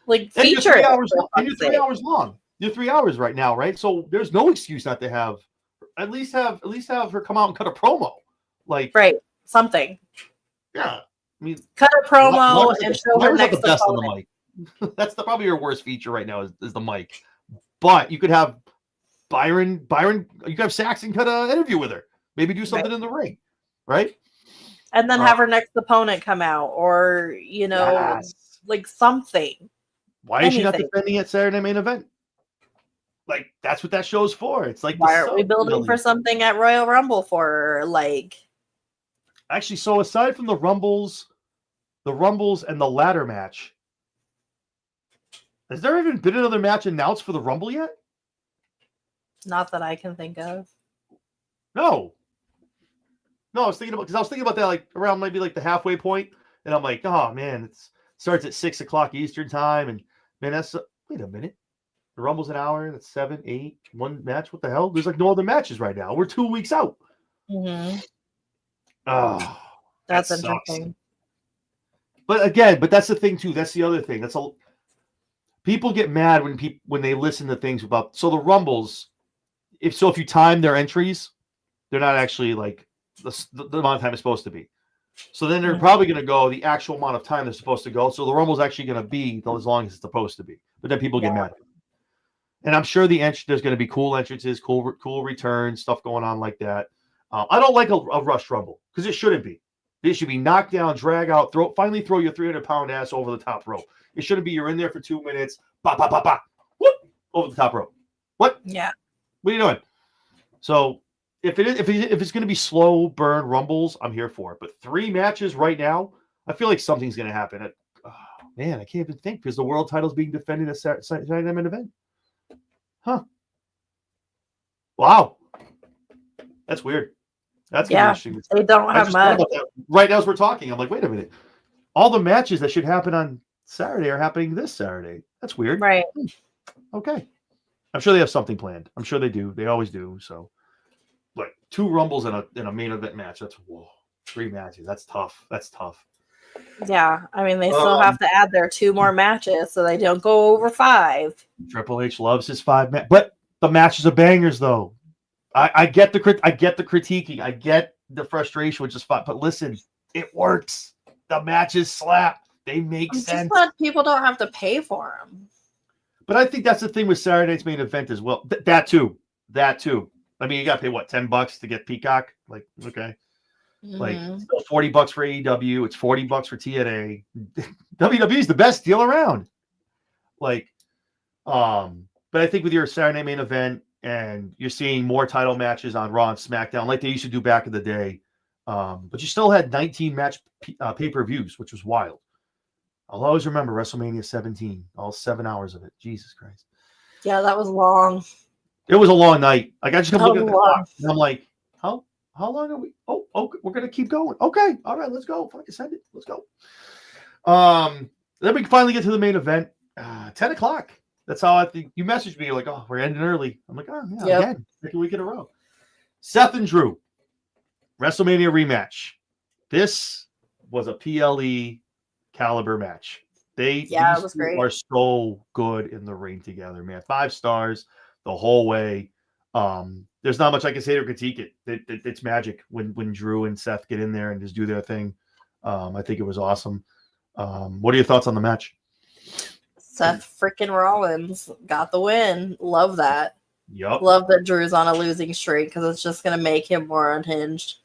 Like, and feature you're 3 hours long. And you're 3 hours long. You're 3 hours right now, right? So there's no excuse not to have at least have her come out and cut a promo. Like, right, something. Yeah, I mean, cut a promo and show her next the best on the mic. That's probably your worst feature right now is the mic. But you could have Byron. You could have Saxon cut an interview with her. Maybe do something in the ring, right? And then have her next opponent come out, or like something. Why is she not defending at Saturday Main Event? Like, that's what that show's for. It's like, why aren't we building for something at Royal Rumble for her? Like, actually, so aside from the Rumbles and the ladder match, has there even been another match announced for the Rumble yet? Not that I can think of. No, I was thinking about that like around maybe like the halfway point, and I'm like, oh man, it starts at 6 o'clock Eastern time, and man, that's wait a minute, the Rumble's an hour, that's 7, 8, one match. What the hell? There's like no other matches right now. We're 2 weeks out. Mm-hmm. Oh, that's interesting. But that's the thing too. That's the other thing. That's all. People get mad when they listen to things about the Rumbles. If you time their entries, they're not actually like the amount of time it's supposed to be. So then they're probably going to go the actual amount of time they're supposed to go. So the Rumble's actually going to be as long as it's supposed to be. But then people get mad. And I'm sure there's going to be cool entrances, cool returns, stuff going on like that. I don't like a rush Rumble because it shouldn't be. It should be knock down, drag out, finally throw your 300-pound ass over the top rope. It shouldn't be you're in there for 2 minutes, ba ba ba ba, whoop, over the top rope. What? Yeah. What are you doing? So if it's going to be slow burn Rumbles, I'm here for it. But 3 matches right now, I feel like something's going to happen. Man, I can't even think because the world title's being defended at Saturday Night Event. Huh. Wow. That's weird. That's gonna be interesting. They don't have much. Right now as we're talking, I'm like, wait a minute. All the matches that should happen on Saturday are happening this Saturday. That's weird. Right. Okay. I'm sure they have something planned. I'm sure they do. They always do. So, like 2 Rumbles in a main event match. That's 3 matches. That's tough. Yeah, I mean, they still have to add their 2 more matches so they don't go over 5. Triple H loves his 5 matches, but the matches are bangers though. I get the critiquing. I get the frustration, which is fine. But listen, it works. The matches slap. They make sense. Just people don't have to pay for them. But I think that's the thing with Saturday Night's Main Event as well. That too. I mean, you got to pay what, $10 to get Peacock? Like, okay. Like $40 for AEW. It's $40 for TNA. WWE is the best deal around. Like, but I think with your Saturday Night Main Event, and you're seeing more title matches on Raw and SmackDown like they used to do back in the day. But you still had 19 match pay-per-views, which was wild. I'll always remember WrestleMania 17, all 7 hours of it. Jesus Christ. Yeah, that was long. It was a long night. Like, I just kept looking at the clock, and I'm like, how long are we? Oh, okay, we're going to keep going. Okay, all right, let's go. Fucking send it. Let's go. Then we finally get to the main event, 10 o'clock. That's how I think you messaged me. You're like, oh, we're ending early. I'm like, oh, yeah, again, second week in a row. Seth and Drew, WrestleMania rematch. This was a PLE caliber match. It was great. Are so good in the ring together, man. 5 stars the whole way. There's not much I can say to critique it. It's magic when Drew and Seth get in there and just do their thing. I think it was awesome. What are your thoughts on the match? Seth freaking Rollins got the win. Love that. Yep. Love that Drew's on a losing streak because it's just going to make him more unhinged.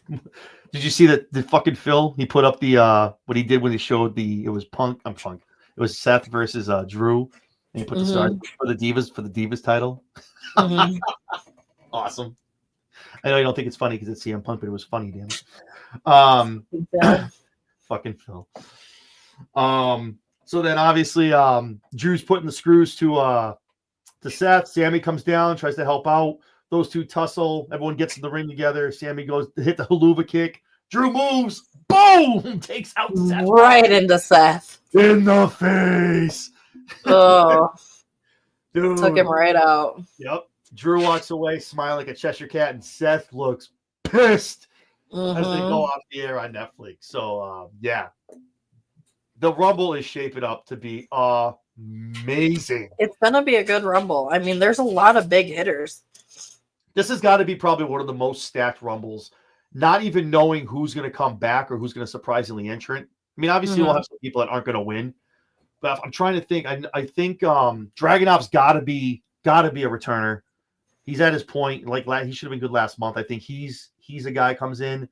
Did you see that the fucking Phil? He put up the what he did when he showed it was Punk. It was Seth versus Drew, And he put the stars for the Divas title. Mm-hmm. Awesome. I know you don't think it's funny because it's CM Punk, but it was funny, damn it. Fucking Phil. So then obviously Drew's putting the screws to Seth. Sammy comes down, tries to help out. Those two tussle. Everyone gets in the ring together. Sammy goes to hit the haluva kick. Drew moves. Boom! Takes out Seth. Right into Seth. In the face. Oh. Dude. Took him right out. Yep. Drew walks away smiling like a Cheshire cat, and Seth looks pissed as they go off the air on Netflix. So, yeah. The Rumble is shaping up to be amazing. It's going to be a good Rumble. I mean, there's a lot of big hitters. This has got to be probably one of the most stacked Rumbles, not even knowing who's going to come back or who's going to surprisingly enter. I mean, obviously, we'll have some people that aren't going to win. But I'm trying to think. I think Dragunov's got to be a returner. He's at his point. Like he should have been good last month. I think he's a guy comes in.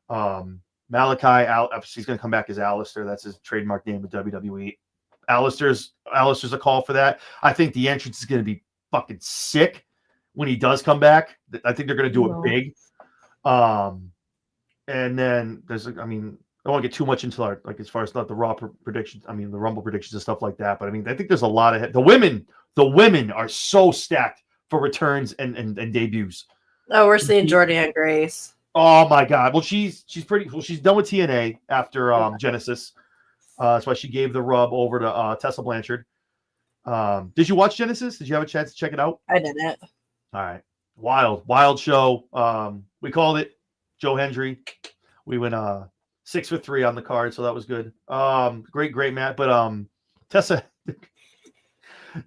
Malachi out. He's going to come back as Alistair. That's his trademark name with WWE. Alistair's a call for that. I think the entrance is going to be fucking sick when he does come back. I think they're going to do it big. And then there's, I mean, I don't want to get too much into our, like, as far as not the Raw predictions. I mean, the Rumble predictions and stuff like that. But I mean, I think there's a lot of the women are so stacked for returns and debuts. Oh, we're seeing Jordynne Grace. Oh my God! Well, she's done with TNA after Genesis. That's why she gave the rub over to Tessa Blanchard. Did you watch Genesis? Did you have a chance to check it out? I didn't. All right, wild show. We called it Joe Hendry. We went 6 for 3 on the card, so that was good. Great Matt, but Tessa.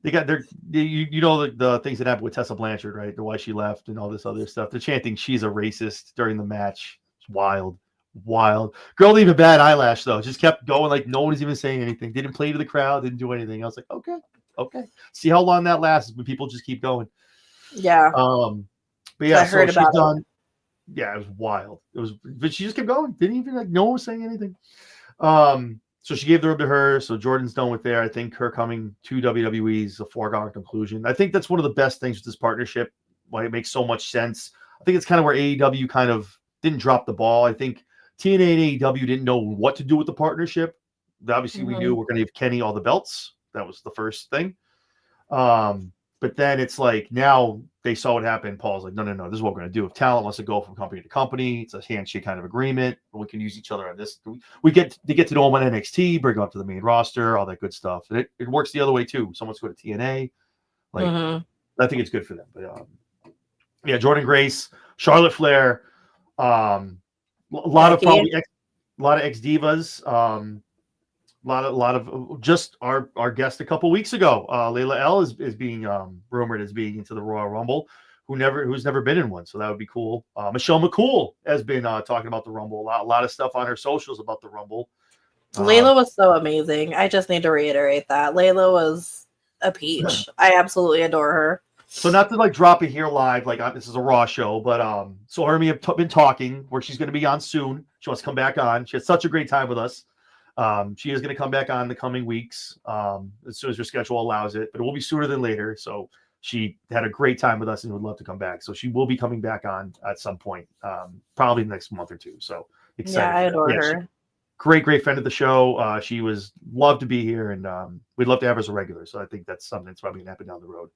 They got their, you know, the things that happened with Tessa Blanchard, right? The why she left and all this other stuff. They're chanting she's a racist during the match. It's wild. Girl didn't even bat eyelash though. Just kept going like no one was even saying anything. Didn't play to the crowd. Didn't do anything. I was like, okay. See how long that lasts when people just keep going. Yeah. But yeah, I heard so she's about done. it. Yeah, it was wild. But she just kept going. Didn't even like no one was saying anything. So she gave the rub to her. So Jordan's done with there. I think her coming to WWE is a foregone conclusion. I think that's one of the best things with this partnership. Why it makes so much sense. I think it's kind of where AEW kind of didn't drop the ball. I think TNA and AEW didn't know what to do with the partnership. Obviously, we knew we're going to give Kenny all the belts. That was the first thing. But then it's like now they saw what happened. Paul's like, no, this is what we're going to do. If talent wants to go from company to company, it's a handshake kind of agreement. We can use each other on this. We get to know them on NXT, bring them up to the main roster, all that good stuff. And it works the other way too. Someone's go to TNA. Like I think it's good for them. But yeah, Jordynne Grace, Charlotte Flair, a lot of ex divas. A lot of just our guest a couple weeks ago. Layla L is being rumored as being into the Royal Rumble, who's never been in one, so that would be cool. Michelle McCool has been talking about the Rumble a lot of stuff on her socials about the Rumble. Layla was so amazing. I just need to reiterate that Layla was a peach. I absolutely adore her. So not to like drop it here live, like this is a Raw show, but so her and me have been talking where she's going to be on soon. She wants to come back on. She had such a great time with us. She is going to come back on the coming weeks as soon as her schedule allows it, but it will be sooner than later. So she had a great time with us and would love to come back. So she will be coming back on at some point, probably the next month or two. So excited. Yeah, I adore her. Great friend of the show. She was loved to be here, and we'd love to have her as a regular. So I think that's something that's probably going to happen down the road.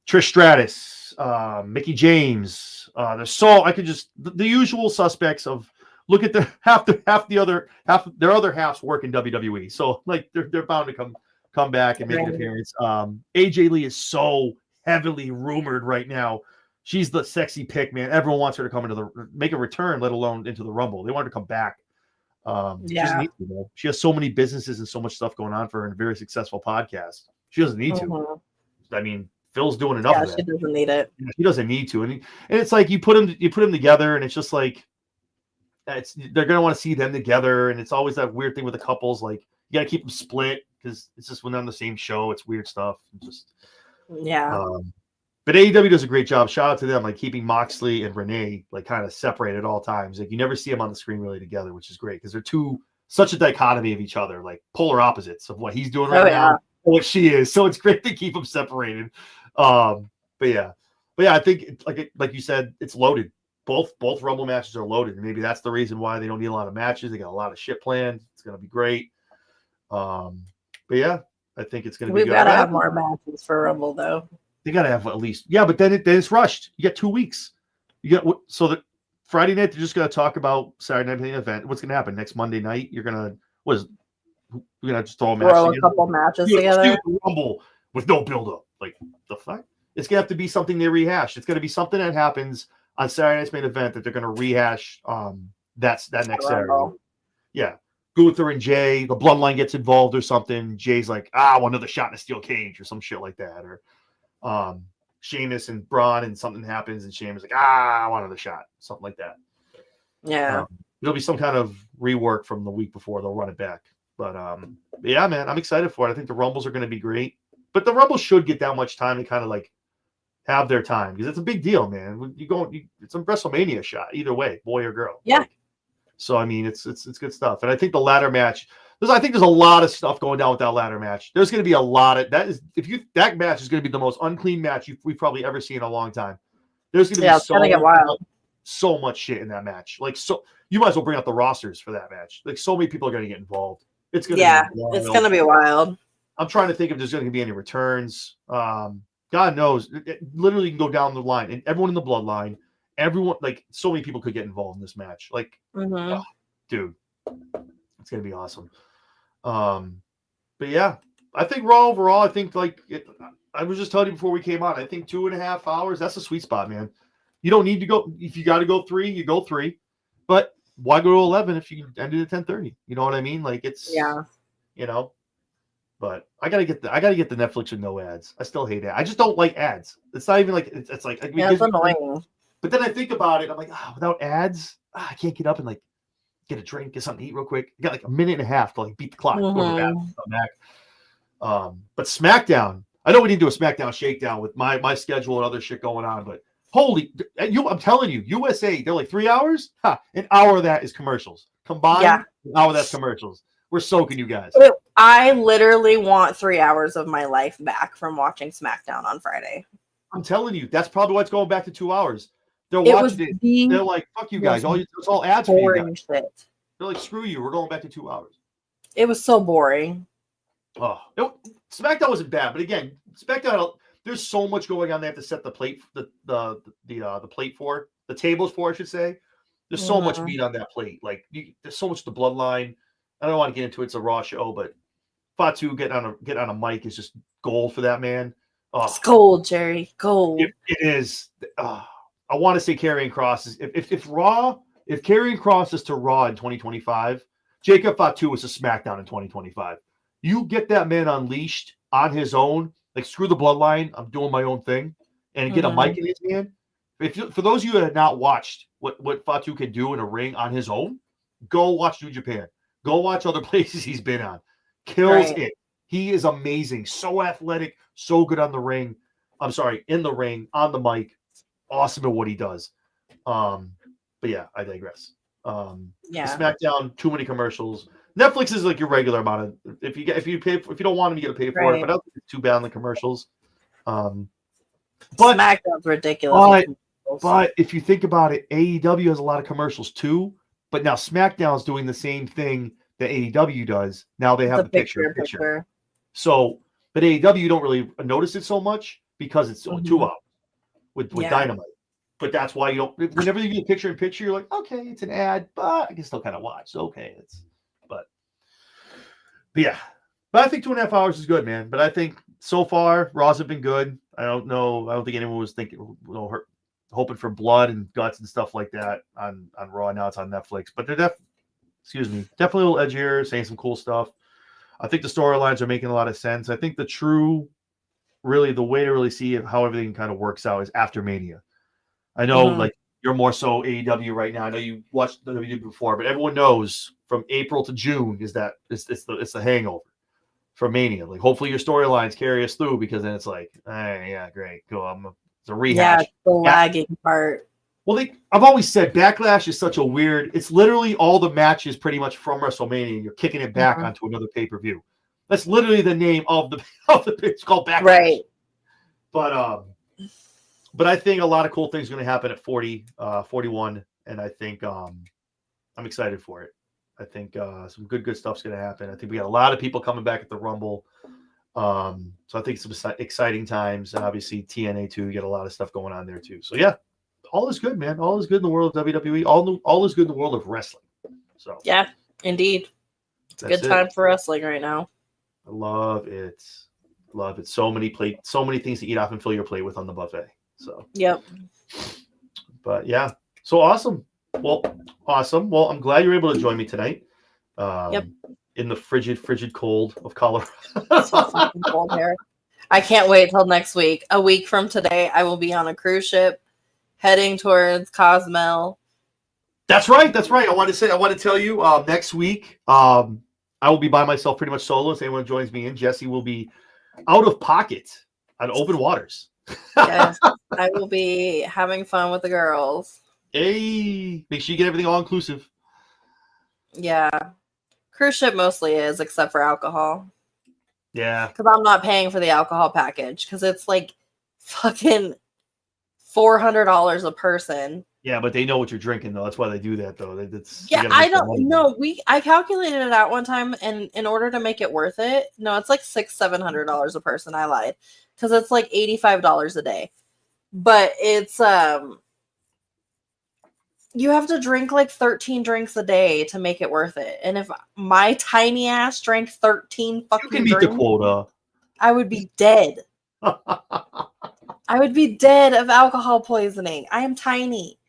Trish Stratus, Mickey James. There's so I could just the usual suspects of. Look at half their other halves work in WWE, so like they're bound to come back and make an appearance. AJ Lee is so heavily rumored right now. She's the sexy pick, man. Everyone wants her to come make a return, let alone into the Rumble. They want her to come back. She doesn't need to. She has so many businesses and so much stuff going on for her and a very successful podcast. She doesn't need to. I mean, Phil's doing enough of that. She doesn't need it. She doesn't need to, and it's like you put them together, and it's just like. They're going to want to see them together, and it's always that weird thing with the couples. Like you got to keep them split because it's just when they're on the same show, it's weird stuff. But AEW does a great job. Shout out to them, like keeping Moxley and Renee like kind of separated at all times. Like you never see them on the screen really together, which is great because they're such a dichotomy of each other, like polar opposites of what he's doing right now what she is. So it's great to keep them separated. But yeah, I think like you said, it's loaded. Both Rumble matches are loaded, and maybe that's the reason why they don't need a lot of matches. They got a lot of shit planned. It's gonna be great. But yeah, I think it's gonna be. We've got to have more matches for Rumble, though. They got to have at least, but then it's rushed. You get 2 weeks. You get so that Friday night they're just gonna talk about Saturday night main event. What's gonna happen next Monday night? You're gonna just throw a couple matches together. Rumble with no build up. Like the fuck? It's gonna have to be something they rehash. It's gonna be something that happens on Saturday night's main event that they're gonna rehash. That next Saturday. Yeah. Gunther and Jay, the bloodline gets involved or something. Jay's like, I want another shot in a steel cage or some shit like that. Or Sheamus and Braun and something happens and Sheamus like, I want another shot. Something like that. Yeah. There'll be some kind of rework from the week before. They'll run it back. But yeah, man, I'm excited for it. I think the Rumbles are going to be great. But the Rumbles should get that much time to kind of like have their time because it's a big deal, man. It's a WrestleMania shot either way, boy or girl. Yeah. So I mean, it's good stuff, and I think the ladder match. I think there's a lot of stuff going down with that ladder match. There's going to be a lot of that. That match is going to be the most unclean match we've probably ever seen in a long time. There's going to be so much shit in that match. Like you might as well bring out the rosters for that match. Like so many people are going to get involved. It's going to be wild. I'm trying to think if there's going to be any returns. God knows. It literally can go down the line, and everyone in the bloodline. Everyone, like so many people could get involved in this match. Like, dude, it's gonna be awesome. But yeah, I think Raw overall. I think I was just telling you before we came on. I think 2.5 hours. That's a sweet spot, man. You don't need to go if you got to go 3. You go 3, but why go to 11 if you end it at 10:30? You know what I mean? Like it's But I gotta get the Netflix with no ads. I still hate ads. I just don't like ads. It's not even like it's like it's annoying. But then I think about it, I'm like, without ads, I can't get up and like get a drink, get something to eat real quick. I got like a minute and a half to like beat the clock. Back. But SmackDown, I know we need to do a SmackDown shakedown with my schedule and other shit going on, but I'm telling you, USA, they're like 3 hours. An hour of that is commercials. Combined, an hour of that's commercials. We're soaking you guys. I literally want 3 hours of my life back from watching SmackDown on Friday. I'm telling you, that's probably why it's going back to 2 hours. They're watching it. They're like, fuck you guys. It's all ads for you guys. Shit. They're like, screw you. We're going back to 2 hours. It was so boring. SmackDown wasn't bad, but again, SmackDown. There's so much going on. They have to set the plate, the plate for the tables for, I should say. There's so much meat on that plate. Like there's so much the bloodline. I don't want to get into it. It's a Raw show, but Fatu get on a mic is just gold for that man. It's gold, Jerry. Gold. It is. I want to say Karrion Kross is if Karrion Kross is to Raw in 2025, Jacob Fatu is to SmackDown in 2025. You get that man unleashed on his own, like screw the bloodline, I'm doing my own thing, and get a mic in his hand. For those of you that have not watched what Fatu can do in a ring on his own, go watch New Japan. Go watch other places he's been on. Kills it. He is amazing. So athletic, so good on the ring. I'm sorry, in the ring, on the mic. Awesome at what he does. But yeah, I digress. SmackDown, too many commercials. Netflix is like your regular amount of if you don't want them, you got to pay for it. But I don't think it's too bad on the commercials. But SmackDown's ridiculous. But if you think about it, AEW has a lot of commercials too. But now SmackDown's doing the same thing that AEW does. Now they have the picture. So, but AEW you don't really notice it so much because it's only 2 hours with Dynamite. But that's why you don't. Whenever you get picture-in-picture, you're like, okay, it's an ad, but I can still kind of watch. So, okay, but yeah. But I think 2.5 hours is good, man. But I think so far Raws have been good. I don't know. I don't think anyone was hoping for blood and guts and stuff like that on Raw. Now it's on Netflix, but they're definitely a little edgier, saying some cool stuff. I think the storylines are making a lot of sense. I think the way to really see how everything kind of works out is after Mania. I know, like you're more so AEW right now. I know you watched the WWE before, but everyone knows from April to June it's the hangover for Mania. Like, hopefully your storylines carry us through because then it's like, yeah, great, cool. It's a rehash. Yeah, the lagging part. Well, I've always said Backlash is such a weird. It's literally all the matches pretty much from WrestleMania. You're kicking it back onto another pay-per-view. That's literally the name of the pitch called Backlash. Right. But I think a lot of cool things are going to happen at 41, and I think I'm excited for it. I think some good stuff's going to happen. I think we got a lot of people coming back at the Rumble. So I think some exciting times, and obviously TNA too. You get a lot of stuff going on there too. So yeah, all is good, man. All is good in the world of WWE. All is good in the world of wrestling. So yeah, indeed, it's a good time for wrestling right now. I love it. Love it. So many things to eat off and fill your plate with on the buffet. So yep. But yeah, so awesome. Well, awesome. Well, I'm glad you're able to join me tonight. Yep. In the frigid cold of Colorado. So fucking cold here. I can't wait till next week. A week from today, I will be on a cruise ship heading towards Cozumel. That's right. I want to tell you next week, I will be by myself pretty much solo. If anyone joins me in, Jesse will be out of pocket on open waters. Yes, I will be having fun with the girls. Hey, make sure you get everything all inclusive. Yeah. Cruise ship mostly is, except for alcohol. Yeah. Because I'm not paying for the alcohol package because it's like fucking $400 a person. Yeah, but they know what you're drinking, though. That's why they do that, though. I don't know. I calculated it out one time, and in order to make it worth it, no, it's like $600-700 a person. I lied because it's like $85 a day, but it's you have to drink like 13 drinks a day to make it worth it. And if my tiny ass drank 13 fucking you can meet the quota, I would be dead. I would be dead of alcohol poisoning. I am tiny.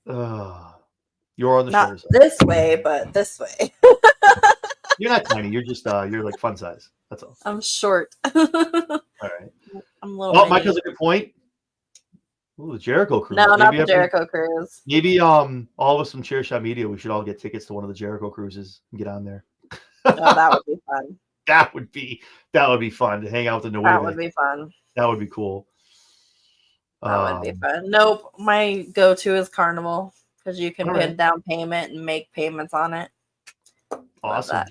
You're on the not shorter side. This way, but this way. You're not tiny. You're just you're like fun size. That's all. I'm short. All right. I'm a little. Well, Mike has a good point. Ooh, the Jericho Cruise. No, not the Jericho Cruise. Maybe all of us from ChairShot Media, we should all get tickets to one of the Jericho Cruises and get on there. Oh, that would be fun. That would be fun to hang out with the New That would be fun. That would be cool. That would be fun. Nope, my go-to is Carnival because you can pin down payment and make payments on it. Awesome.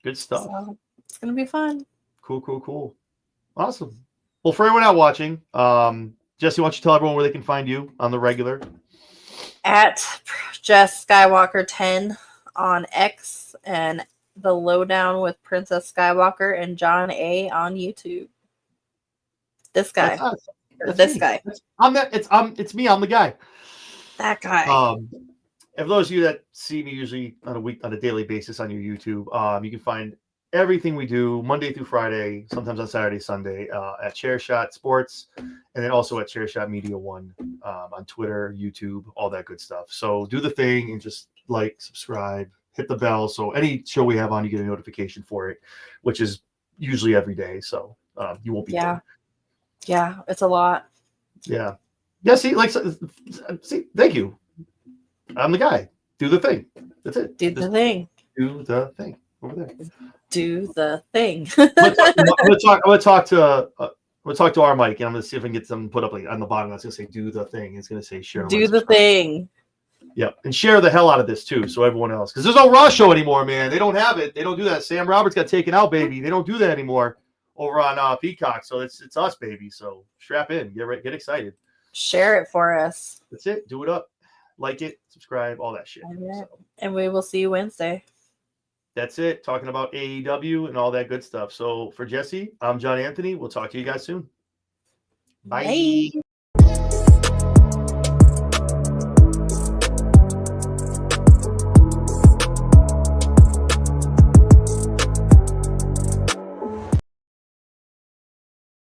Good stuff. So, it's gonna be fun. Cool. Awesome. Well, for everyone out watching, Jesse, why don't you tell everyone where they can find you on the regular? At Jess Skywalker 10 on X and The Lowdown with Princess Skywalker and John A on YouTube. This guy. This guy. It's me. I'm the guy. That guy. And for those of you that see me usually on a daily basis on your YouTube, you can find everything we do Monday through Friday, sometimes on Saturday, Sunday, at ChairShot Sports, and then also at ChairShot Media 1 on Twitter, YouTube, all that good stuff. So do the thing and just like, subscribe, hit the bell. So any show we have on, you get a notification for it, which is usually every day. So you won't be there. Yeah, it's a lot. Yeah. See, thank you. I'm the guy. Do the thing. That's it. Do the thing. Do the thing over there. Do the thing. I'm gonna talk to our mic, and I'm gonna see if I can get something put up like on the bottom. That's gonna say "do the thing." It's gonna say "share." Do the thing. Yep, and share the hell out of this too, so everyone else, because there's no Raw show anymore, man. They don't have it. They don't do that. Sam Roberts got taken out, baby. They don't do that anymore over on Peacock. So it's us, baby. So strap in, get excited. Share it for us. That's it. Do it up, like it, subscribe, all that shit. So. And we will see you Wednesday. That's it. Talking about AEW and all that good stuff. So for Jesse, I'm John Anthony. We'll talk to you guys soon. Bye. Bye.